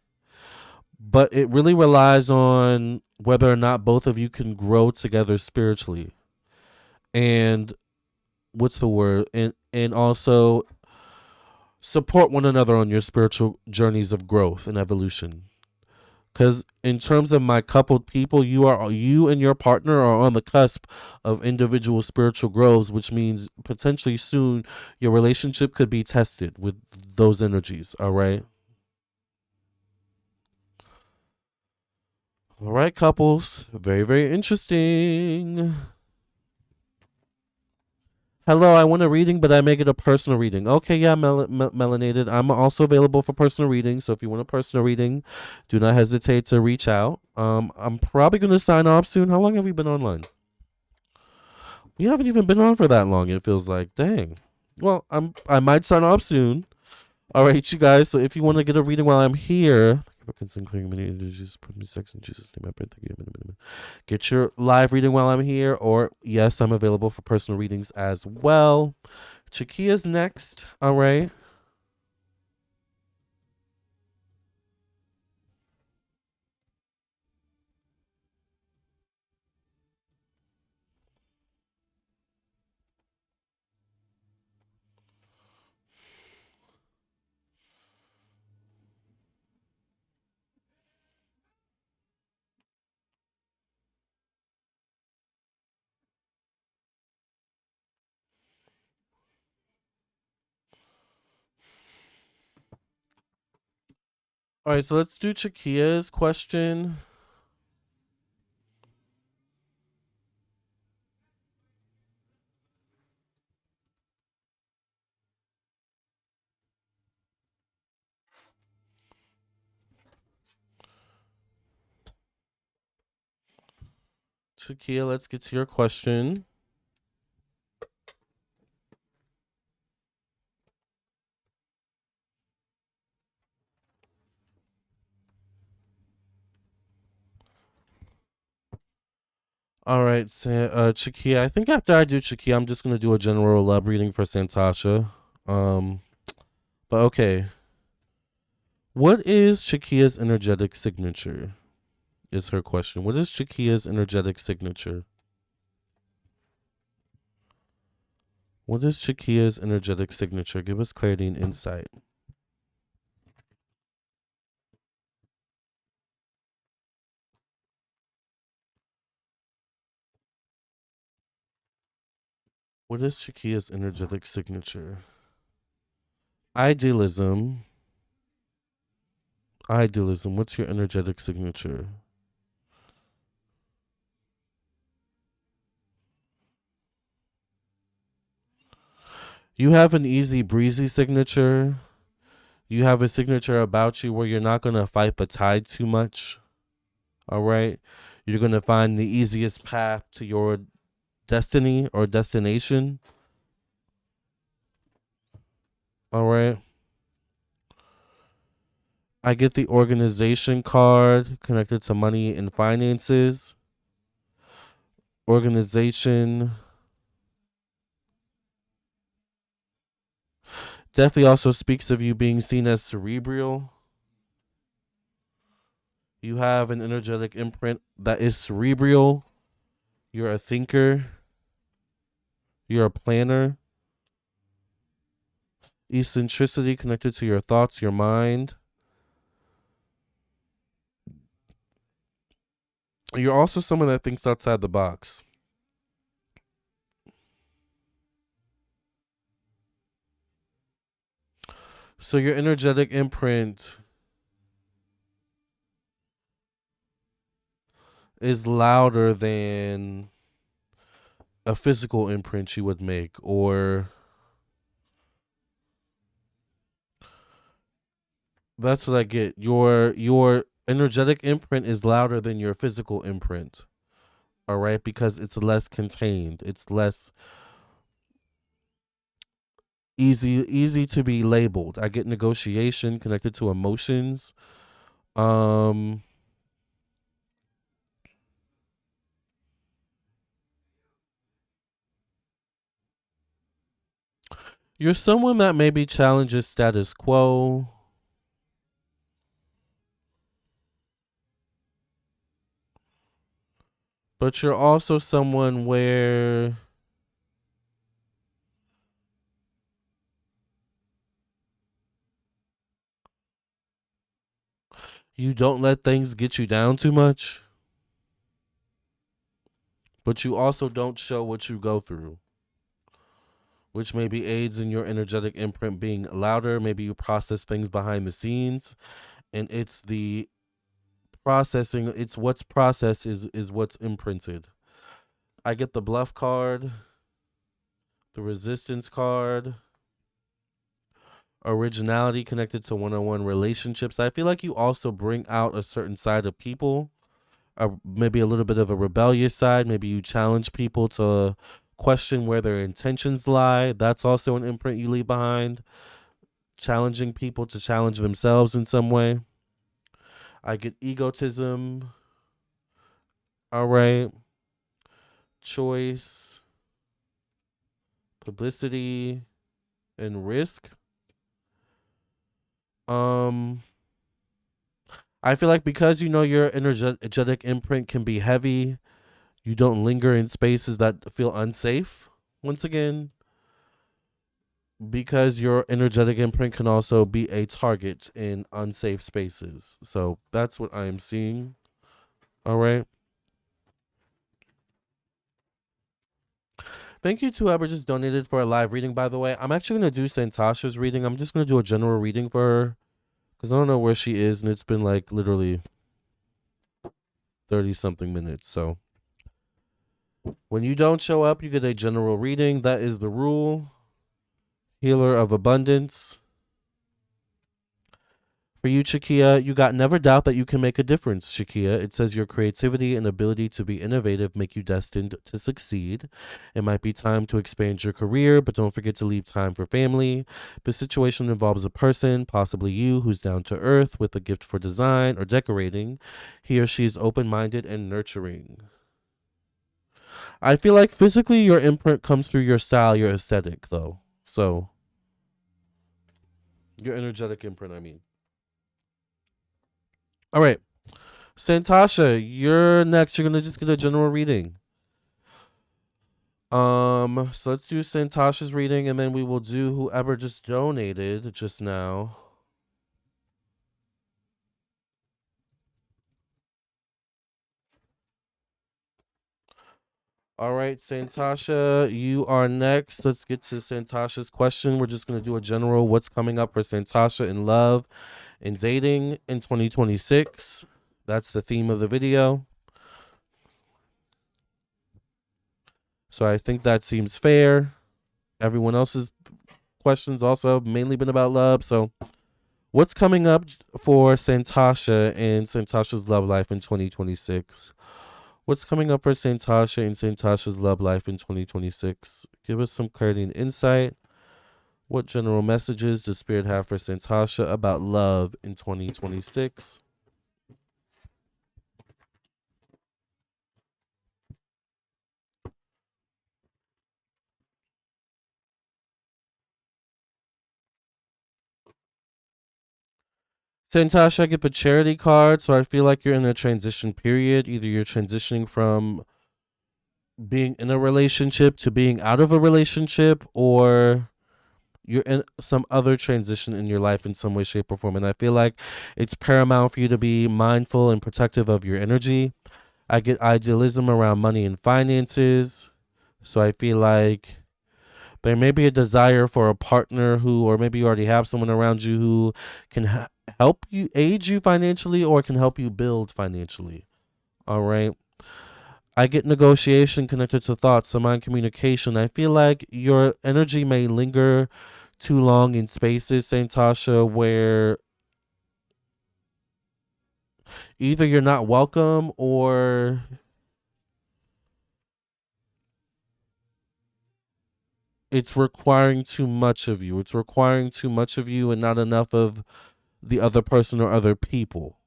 S1: but it really relies on whether or not both of you can grow together spiritually, and what's the word, and also support one another on your spiritual journeys of growth and evolution. Because in terms of my coupled people, you and your partner are on the cusp of individual spiritual growths, which means potentially soon your relationship could be tested with those energies. All right. All right, couples. Very, very interesting. Hello, I want a reading, but I make it a personal reading. Okay, yeah, melanated. I'm also available for personal reading. So if you want a personal reading, do not hesitate to reach out. I'm probably gonna sign off soon. How long have we been online? We haven't even been on for that long. It feels like, dang. Well, I might sign off soon. All right, you guys. So if you want to get a reading while I'm here, just put me sex in Jesus' name. I pray. Thank you. Get your live reading while I'm here, or yes, I'm available for personal readings as well. Chaia's next. All right. All right. So let's do Chaia's question. Chaia, let's get to your question. All right, Chaia. I think after I do Chaia, I'm just gonna do a general love reading for Santasha. Um, but okay. What is Chaia's energetic signature? Is her question. What is Chaia's energetic signature? What is Chaia's energetic signature? Give us clarity and insight. What is Chaia's energetic signature? Idealism. Idealism. What's your energetic signature? You have an easy breezy signature. You have a signature about you where you're not going to fight the tide too much. All right. You're going to find the easiest path to your destiny or destination. All right. I get the organization card connected to money and finances. Organization. Definitely also speaks of you being seen as cerebral. You have an energetic imprint that is cerebral. You're a thinker. You're a planner. Eccentricity connected to your thoughts, your mind. You're also someone that thinks outside the box. So your energetic imprint is louder than a physical imprint you would make, or that's what I get. Your energetic imprint is louder than your physical imprint. All right, because it's less contained. It's less easy to be labeled. I get negotiation connected to emotions. Um you're someone that maybe challenges status quo, but you're also someone where You don't let things get you down too much, but you also don't show what you go through, which maybe aids in your energetic imprint being louder. Maybe you process things behind the scenes, and it's the processing, it's what's processed is what's imprinted. I get the bluff card, the resistance card, originality connected to one-on-one relationships. I feel like you also bring out a certain side of people, maybe a little bit of a rebellious side. Maybe you challenge people to question where their intentions lie. That's also an imprint you leave behind. Challenging people to challenge themselves in some way. I get egotism. All right. Choice, publicity, and risk. Um, I feel like because you know your energetic imprint can be heavy, you don't linger in spaces that feel unsafe. Once again, because your energetic imprint can also be a target in unsafe spaces. So that's what I am seeing. All right. Thank you to whoever just donated for a live reading, by the way. I'm actually going to do Santasha's reading. I'm just going to do a general reading for her because I don't know where she is, and it's been like literally 30 something minutes. So when you don't show up, you get a general reading. That is the rule. Healer of abundance. For you, Chaia, you got never doubt that you can make a difference, Chaia. It says your creativity and ability to be innovative make you destined to succeed. It might be time to expand your career, but don't forget to leave time for family. The situation involves a person, possibly you, who's down to earth with a gift for design or decorating. He or she is open-minded and nurturing. I feel like physically your imprint comes through your style, your aesthetic, though. So, your energetic imprint, I mean. All right. Santasha, you're next. You're gonna just get a general reading. So let's do Santasha's reading, and then we will do whoever just donated just now. All right, Santasha, you are next. Let's get to Santasha's question. We're just gonna do a general what's coming up for Santasha in love and dating in 2026. That's the theme of the video. So I think that seems fair. Everyone else's questions also have mainly been about love. So what's coming up for Santasha and Santasha's love life in 2026? What's coming up for Santasha and Santasha's love life in 2026? Give us some clarity and insight. What general messages does Spirit have for Santasha about love in 2026? Santasha, I get the charity card, so I feel like you're in a transition period. Either you're transitioning from being in a relationship to being out of a relationship, or you're in some other transition in your life in some way, shape, or form. And I feel like it's paramount for you to be mindful and protective of your energy. I get idealism around money and finances. So I feel like there may be a desire for a partner who, or maybe you already have someone around you who can help you, aid you financially, or can help you build financially. All right. I get negotiation connected to thoughts, so mind communication. I feel like your energy may linger too long in spaces, Santasha, where either you're not welcome or it's requiring too much of you. It's requiring too much of you and not enough of the other person or other people.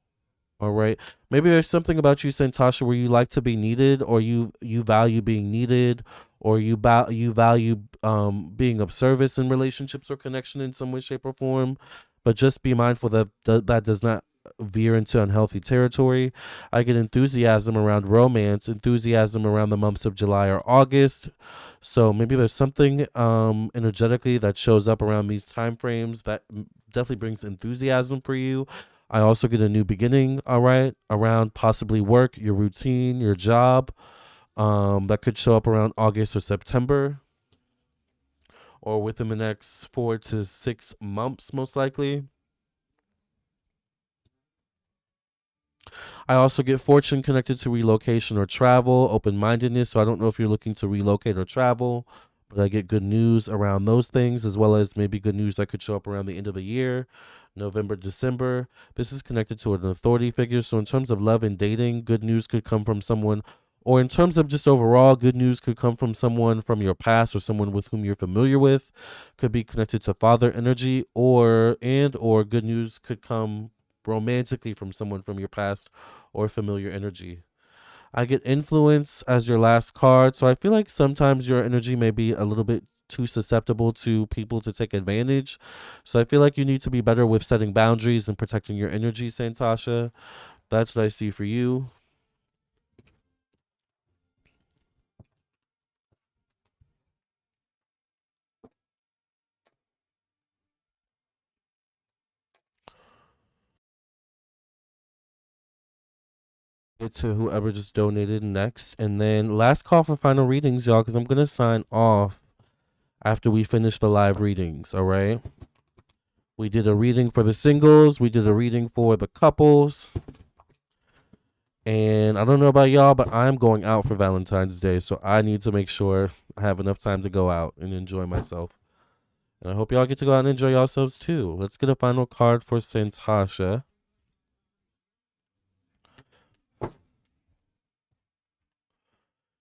S1: All right. Maybe there's something about you, Santasha, where you like to be needed, or you value being needed, or you value being of service in relationships or connection in some way, shape, or form. But just be mindful that that does not veer into unhealthy territory. I get enthusiasm around romance, enthusiasm around the months of July or August. So maybe there's something energetically that shows up around these time frames that definitely brings enthusiasm for you. I also get a new beginning, all right, around possibly work, your routine, your job. That could show up around August or September or within the next 4 to 6 months, most likely. I also get fortune connected to relocation or travel, open mindedness. So I don't know if you're looking to relocate or travel, but I get good news around those things, as well as maybe good news that could show up around the end of the year, November, December. This is connected to an authority figure. So in terms of love and dating, good news could come from someone, or in terms of just overall, good news could come from someone from your past or someone with whom you're familiar with. Could be connected to father energy, or good news could come romantically from someone from your past or familiar energy. I get influence as your last card. So I feel like sometimes your energy may be a little bit too susceptible to people to take advantage. So I feel like you need to be better with setting boundaries and protecting your energy, Santasha. That's what I see for you. Get to whoever just donated next. And then last call for final readings, y'all, because I'm going to sign off after we finish the live readings. All right. We did a reading for the singles, we did a reading for the couples. And I don't know about y'all, but I'm going out for Valentine's Day, so I need to make sure I have enough time to go out and enjoy myself. And I hope y'all get to go out and enjoy yourselves too. Let's get a final card for Santasha.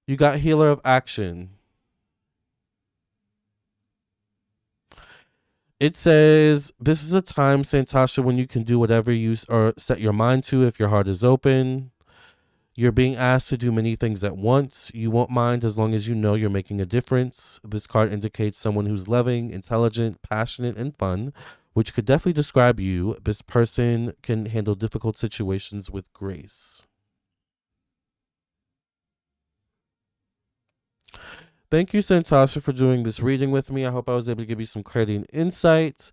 S1: You got Healer of Action. It says this is a time, Santasha, when you can do whatever you or set your mind to if your heart is open. You're being asked to do many things at once. You won't mind as long as you know you're making a difference. This card indicates someone who's loving, intelligent, passionate, and fun, which could definitely describe you. This person can handle difficult situations with grace. Thank you, Santasha, for doing this reading with me. I hope I was able to give you some clarity and insight.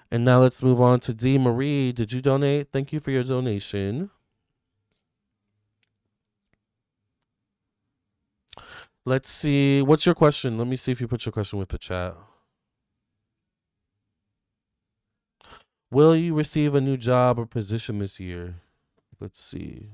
S1: And now let's move on to D. Marie. Did you donate? Thank you for your donation. Let's see. What's your question? Let me see if you put your question with the chat. Will you receive a new job or position this year? Let's see.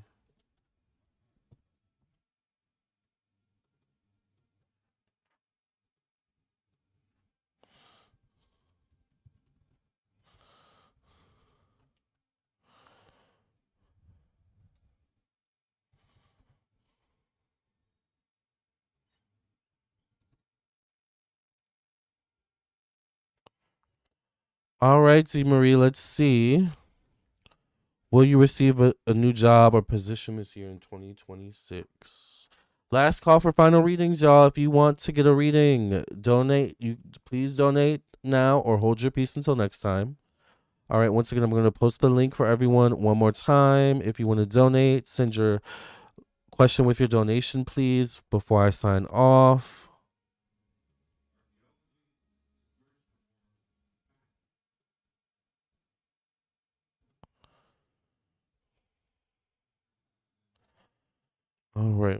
S1: All right, Z Marie, let's see. Will you receive a new job or position this year in 2026? Last call for final readings, y'all. If you want to get a reading, donate. You please donate now or hold your peace until next time. All right, once again, I'm going to post the link for everyone one more time. If you want to donate, send your question with your donation, please, before I sign off. All right.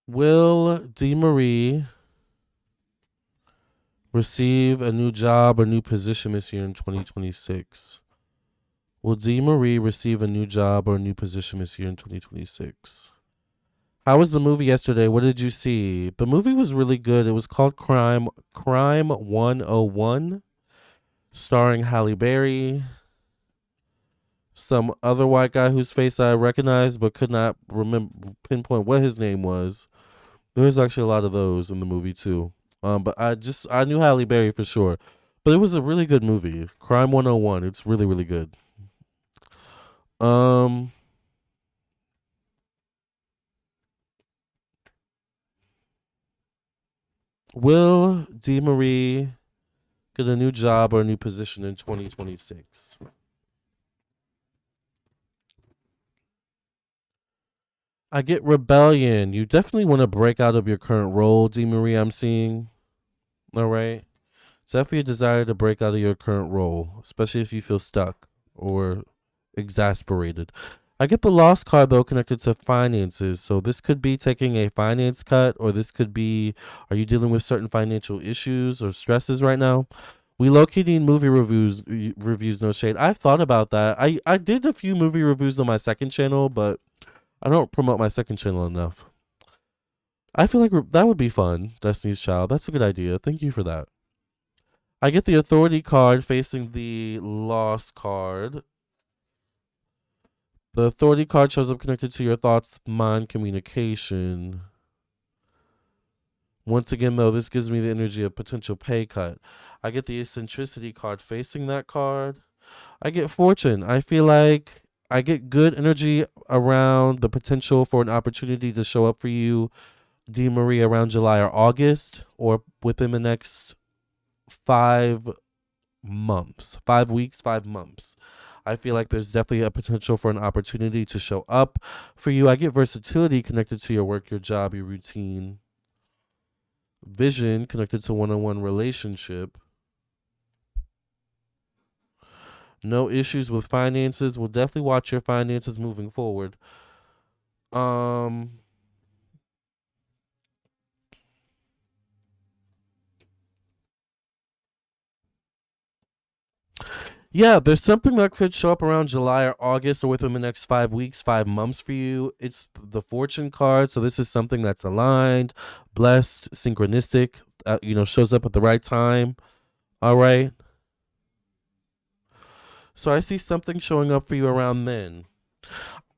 S1: Will D. Marie receive a new job or new position this year in 2026? Will D. Marie receive a new job or a new position this year in 2026? How was the movie yesterday? What did you see? The movie was really good. It was called Crime 101, starring Halle Berry, some other white guy whose face I recognized but could not remember pinpoint what his name was. There was actually a lot of those in the movie too. But I knew Halle Berry for sure. But it was a really good movie. Crime 101. It's really, really good. Um will D Marie get a new job or a new position in 2026? I get rebellion. You definitely want to break out of your current role, D. Marie, I'm seeing. All right. It's definitely a desire to break out of your current role, especially if you feel stuck or exasperated. I get the lost card though connected to finances. So this could be taking a finance cut, or this could be, are you dealing with certain financial issues or stresses right now? We low key need movie reviews, no shade. I've thought about that. I did a few movie reviews on my second channel, but I don't promote my second channel enough. I feel like that would be fun. Destiny's Child. That's a good idea. Thank you for that. I get the authority card facing the lost card. The authority card shows up connected to your thoughts, mind, communication. Once again, though, this gives me the energy of potential pay cut. I get the eccentricity card facing that card. I get fortune. I feel like I get good energy around the potential for an opportunity to show up for you, D. Marie, around July or August, or within the next 5 months, 5 weeks, 5 months. I feel like there's definitely a potential for an opportunity to show up for you. I get versatility connected to your work, your job, your routine. Vision connected to one-on-one relationship. No issues with finances. We'll definitely watch your finances moving forward. Um Yeah, there's something that could show up around July or August or within the next 5 weeks, 5 months for you. It's the fortune card. So this is something that's aligned, blessed, synchronistic, shows up at the right time. All right. So I see something showing up for you around then.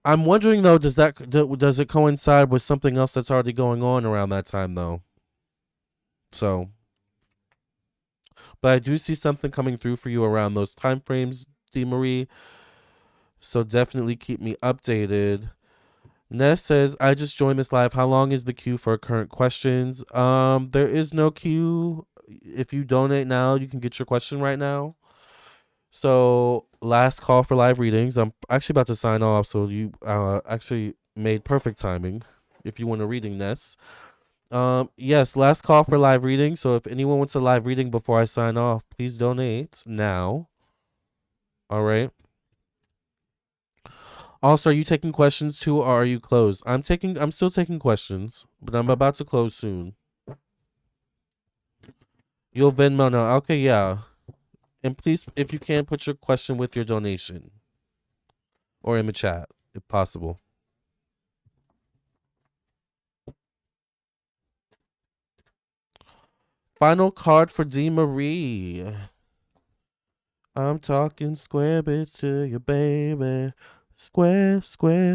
S1: I'm wondering though, does it coincide with something else that's already going on around that time though? So, but I do see something coming through for you around those time frames, D. Marie. So definitely keep me updated. Ness says, I just joined this live. How long is the queue for current questions? There is no queue. If you donate now, you can get your question right now. So last call for live readings. I'm actually about to sign off, so you actually made perfect timing if you want a reading, Ness. Yes, last call for live reading. So if anyone wants a live reading before I sign off, please donate now. All right. Also, are you taking questions too, or are you closed? I'm still taking questions, but I'm about to close soon. You'll Venmo now. Okay, yeah. And please, if you can, put your question with your donation or in the chat, if possible. Final card for D. Marie. I'm talking square bits to you, baby. Square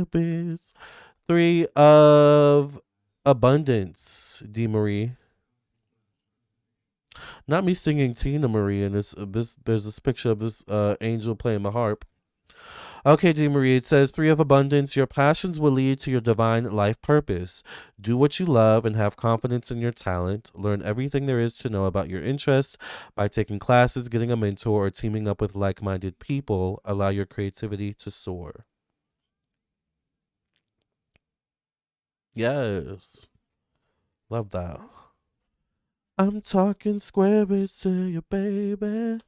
S1: bits. 3 of abundance, D. Marie. Not me singing Tina Marie, and this there's this picture of this angel playing the harp. Okay, D. Marie, it says 3 of abundance. Your passions will lead to your divine life purpose. Do what you love and have confidence in your talent. Learn everything there is to know about your interest by taking classes, getting a mentor, or teaming up with like-minded people. Allow your creativity to soar. Yes. Love that. I'm talking square bits to you, baby.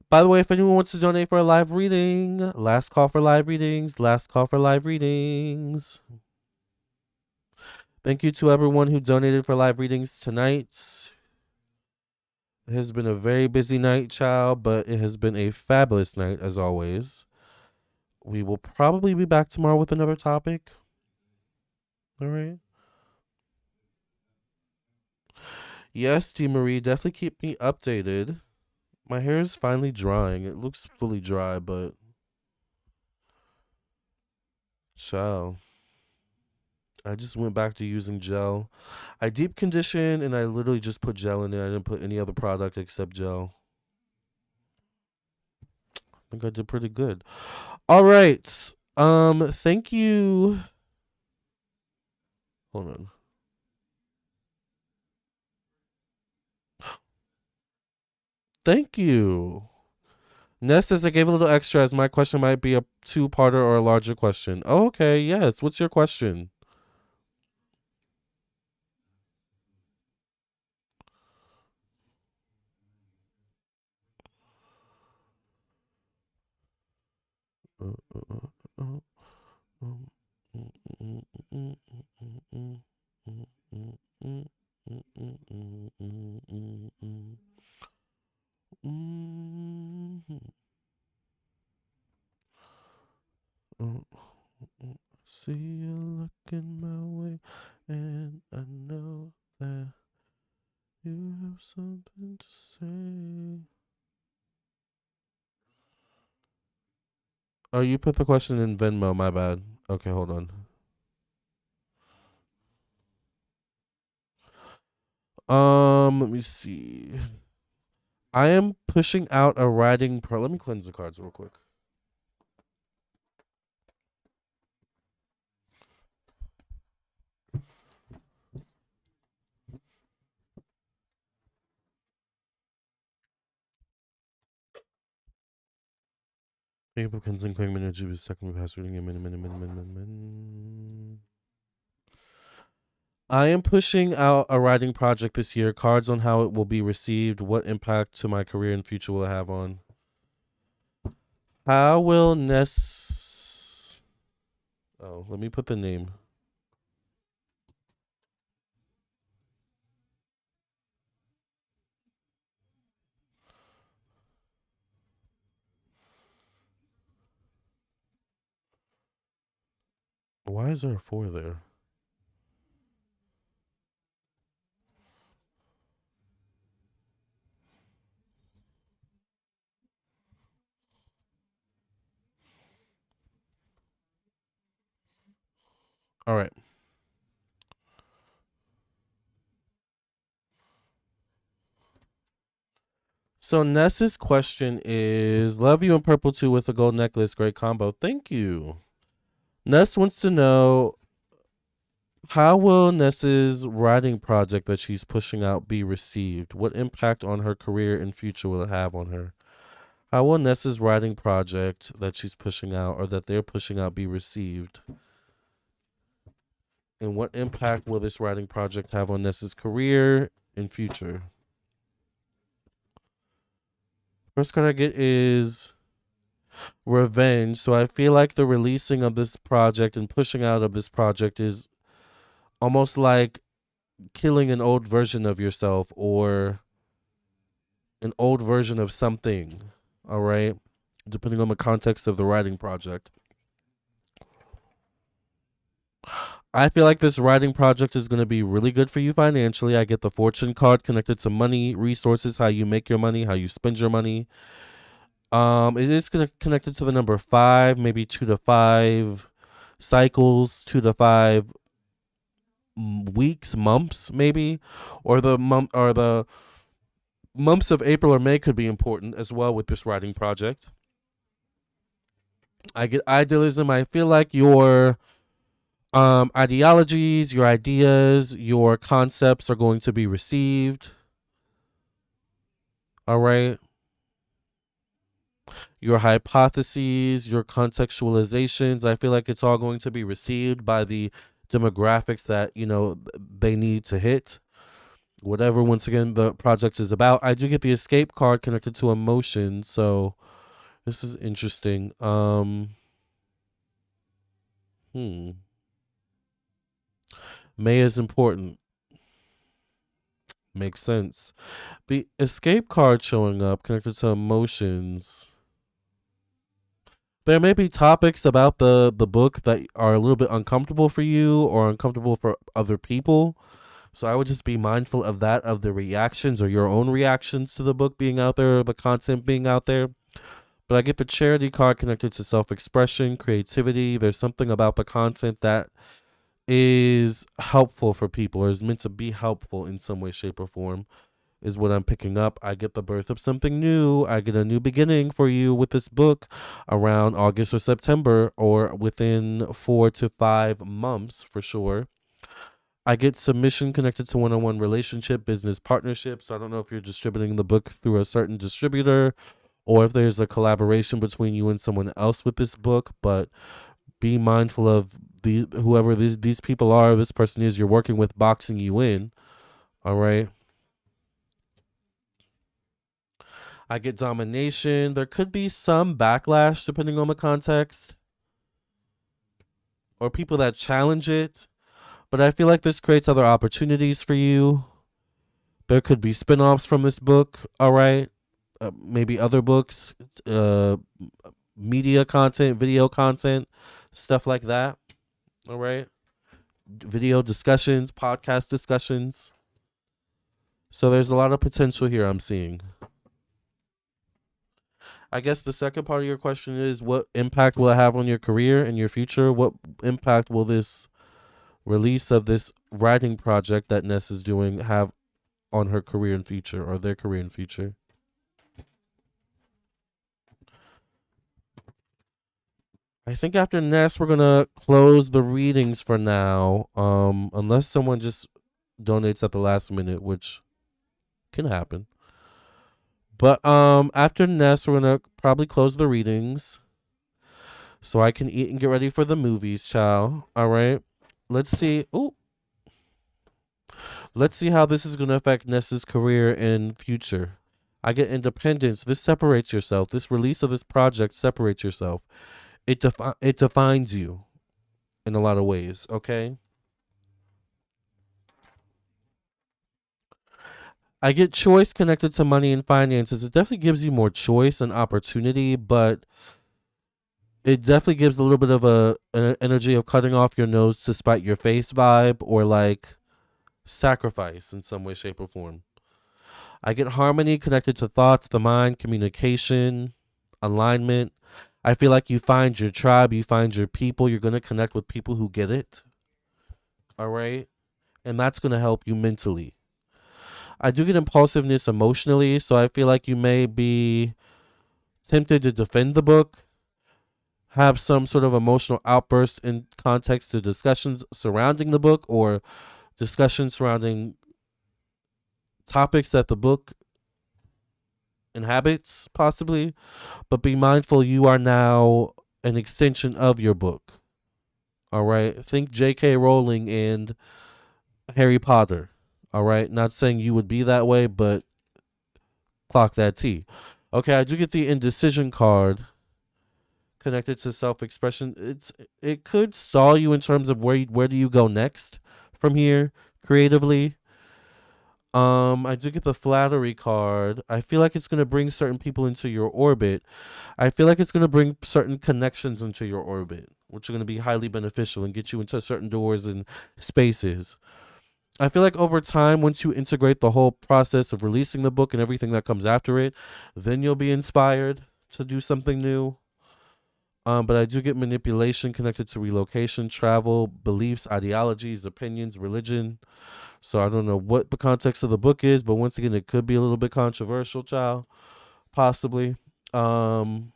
S1: By the way, if anyone wants to donate for a live reading, last call for live readings, last call for live readings. Thank you to everyone who donated for live readings tonight. It has been a very busy night, child, but it has been a fabulous night as always. We will probably be back tomorrow with another topic. All right. Yes, T. Marie, definitely keep me updated. My hair is finally drying. It looks fully dry, but child, I just went back to using gel. I deep conditioned and I literally just put gel in there. I didn't put any other product except gel. I think I did pretty good. All right. Thank you. Hold on. Thank you. Ness says I gave a little extra as my question might be a two-parter or a larger question. Oh, okay, yes. What's your question? See you looking my way, and I know that you have something to say. Oh, you put the question in Venmo, my bad. Okay, hold on. Let me see. I am pushing out a writing pro. Let me cleanse the cards real quick. Thank you for cleansing, clearing energy with second past reading. I am pushing out a writing project this year. Cards on how it will be received. What impact to my career and future will it have on? How will Ness? Oh, let me put the name. Why is there a 4 there? All right. So Ness's question is, love you in purple too with a gold necklace. Great combo. Thank you. Ness wants to know, how will Ness's writing project that she's pushing out be received? What impact on her career and future will it have on her? How will Ness's writing project that she's pushing out or that they're pushing out be received? And what impact will this writing project have on Ness's career and future? First card I get is revenge. So I feel like the releasing of this project and pushing out of this project is almost like killing an old version of yourself or an old version of something. All right. Depending on the context of the writing project. I feel like this writing project is going to be really good for you financially. I get the fortune card connected to money, resources, how you make your money, how you spend your money. It is connected to the number 5, maybe 2 to 5 cycles, 2 to 5 weeks, months, maybe, or the months of April or May could be important as well with this writing project. I get idealism. I feel like your ideologies, your ideas, your concepts are going to be received. All right. Your hypotheses, your contextualizations, I feel like it's all going to be received by the demographics that, they need to hit. Whatever, once again, the project is about. I do get the escape card connected to emotion, so this is interesting. May is important. Makes sense. The escape card showing up connected to emotions. There may be topics about the book that are a little bit uncomfortable for you or uncomfortable for other people. So I would just be mindful of that, of the reactions or your own reactions to the book being out there, or the content being out there. But I get the charity card connected to self-expression, creativity. There's something about the content that is helpful for people or is meant to be helpful in some way, shape, or form, is what I'm picking up. I get the birth of something new. I get a new beginning for you with this book around August or September or within 4 to 5 months for sure. I get submission connected to one-on-one relationship, business partnership. So I don't know if you're distributing the book through a certain distributor or if there's a collaboration between you and someone else with this book, but be mindful of whoever these people are, this person is you're working with boxing you in. All right. I get domination. There could be some backlash depending on the context or people that challenge it. But I feel like this creates other opportunities for you. There could be spin-offs from this book, all right? Maybe other books, uh, media content, video content, stuff like that, all right? Video discussions, podcast discussions. So there's a lot of potential here I'm seeing. I guess the second part of your question is what impact will it have on your career and your future? What impact will this release of this writing project that Ness is doing have on her career and future or their career and future? I think after Ness we're gonna close the readings for now. Unless someone just donates at the last minute, which can happen. But after Ness we're gonna probably close the readings. So I can eat and get ready for the movies, child. All right. Let's see. Ooh. Let's see how this is going to affect Ness's career and future. I get independence. This separates yourself. This release of this project separates yourself. It defines you in a lot of ways, okay? I get choice connected to money and finances. It definitely gives you more choice and opportunity, but it definitely gives a little bit of an energy of cutting off your nose to spite your face vibe or like sacrifice in some way, shape, or form. I get harmony connected to thoughts, the mind, communication, alignment. I feel like you find your tribe, you find your people. You're going to connect with people who get it. All right. And that's going to help you mentally. I do get impulsiveness emotionally. So I feel like you may be tempted to defend the book, have some sort of emotional outburst in context to discussions surrounding the book or discussions surrounding topics that the book inhabits, possibly. But be mindful you are now an extension of your book. All right. Think J.K. Rowling and Harry Potter. All right. Not saying you would be that way, but clock that T. Okay, I do get the indecision card connected to self-expression. It could stall you in terms of where do you go next from here creatively. I do get the flattery card. I feel like it's gonna bring certain people into your orbit. I feel like it's gonna bring certain connections into your orbit, which are gonna be highly beneficial and get you into certain doors and spaces. I feel like over time, once you integrate the whole process of releasing the book and everything that comes after it, then you'll be inspired to do something new. But I do get manipulation connected to relocation, travel, beliefs, ideologies, opinions, religion. So I don't know what the context of the book is, but once again, it could be a little bit controversial, child, possibly. Um,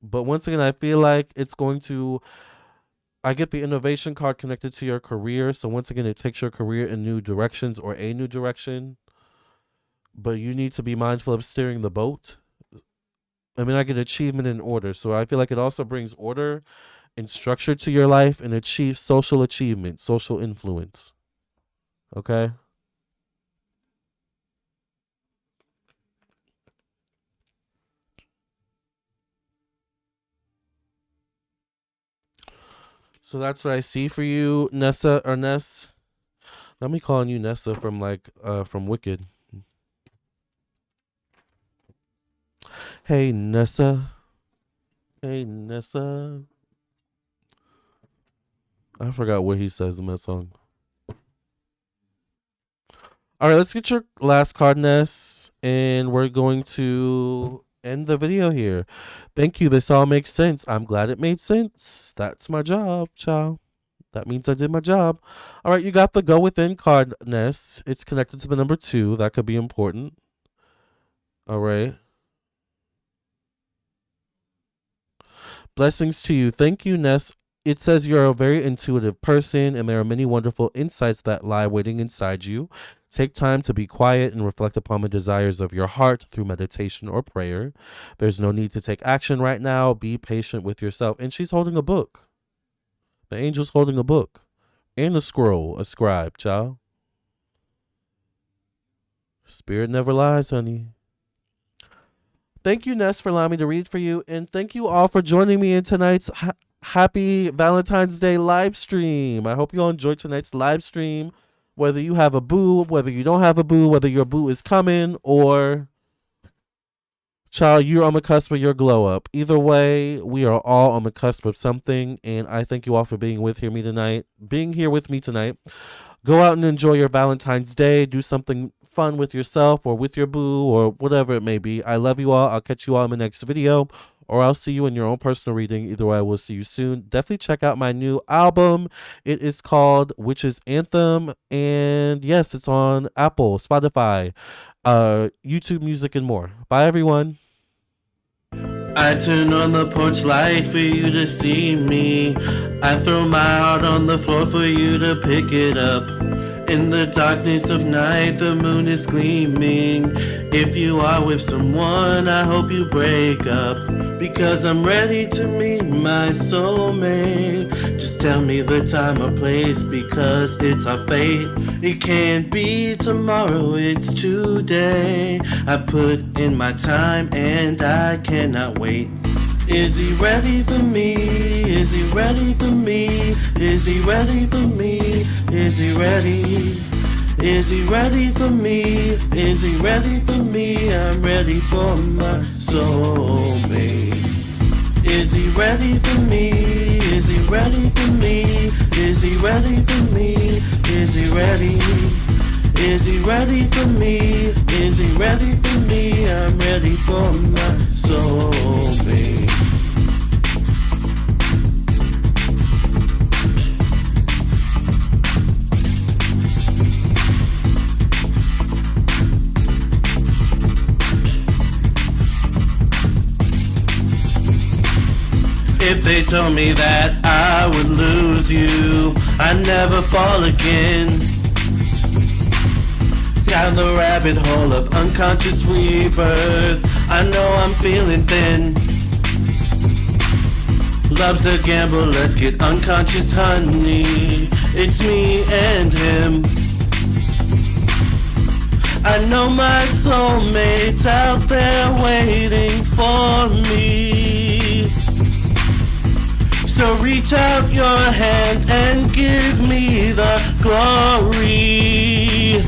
S1: but once again, I feel like it's going to. I get the innovation card connected to your career. So once again, it takes your career in new directions or a new direction. But you need to be mindful of steering the boat. I mean, I get achievement and order. So I feel like it also brings order and structure to your life and achieves social achievement, social influence. Okay. So that's what I see for you, Nessa or Ness. Let me calling you Nessa from Wicked. Hey Nessa. Hey Nessa. I forgot what he says in that song. All right, let's get your last card, Ness, and we're going to end the video here. Thank you. This all makes sense. I'm glad it made sense. That's my job, child. That means I did my job. All right, you got the Go Within card, Ness. It's connected to the number 2. That could be important. All right. Blessings to you. Thank you, Ness. It says you're a very intuitive person and there are many wonderful insights that lie waiting inside you. Take time to be quiet and reflect upon the desires of your heart through meditation or prayer. There's no need to take action right now. Be patient with yourself. And she's holding a book. The angel's holding a book and a scroll, a scribe, child. Spirit never lies, honey. Thank you, Ness, for allowing me to read for you, and thank you all for joining me in tonight's happy Valentine's Day live stream. I hope you all enjoyed tonight's live stream. Whether you have a boo, whether you don't have a boo, whether your boo is coming, or child, you're on the cusp of your glow up. Either way, we are all on the cusp of something, and I thank you all for being here with me tonight. Go out and enjoy your Valentine's Day. Do something fun with yourself or with your boo or whatever it may be. I love you all. I'll catch you all in the next video, or I'll see you in your own personal reading. Either way, I will see you soon. Definitely check out my new album. It is called Witch's Anthem, and yes, it's on Apple, Spotify, YouTube Music, and more. Bye, everyone. I turn on the porch light for you to see me. I throw my heart on the floor for you to pick it up. In the darkness of night, the moon is gleaming. If you are with someone, I hope you break up, because I'm ready to meet my soulmate. Just tell me the time or place, because it's our fate. It can't be tomorrow, it's today. I put in my time and I cannot wait. Is he ready for me? Is he ready for me? Is he ready for me? Is he ready? Is he ready for me? Is he ready for me? I'm ready for my soulmate. Is he ready for me? Is he ready for me? Is he ready for me? Is he ready? Is he ready for me? Is he ready for me? I'm ready for my soulmate. If they told me that I would lose you, I'd never fall again. Down the rabbit hole of unconscious rebirth, I know I'm feeling thin. Love's a gamble, let's get unconscious, honey. It's me and him. I know my soulmate's out there waiting for me. So reach out your hand and give me the glory.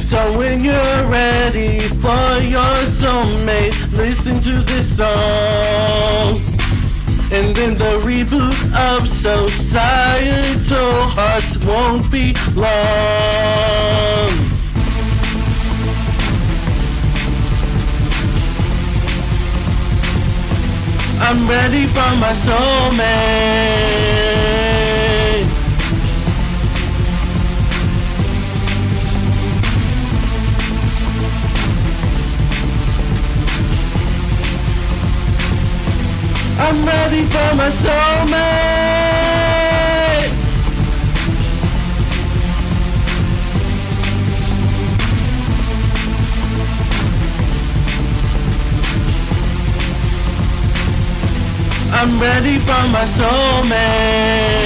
S1: So when you're ready for your soulmate, listen to this song. And then the reboot of societal hearts won't be long. I'm ready for my soulmate. I'm ready for my soulmate. I'm ready for my soulmate.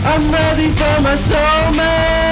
S1: I'm ready for my soulmate.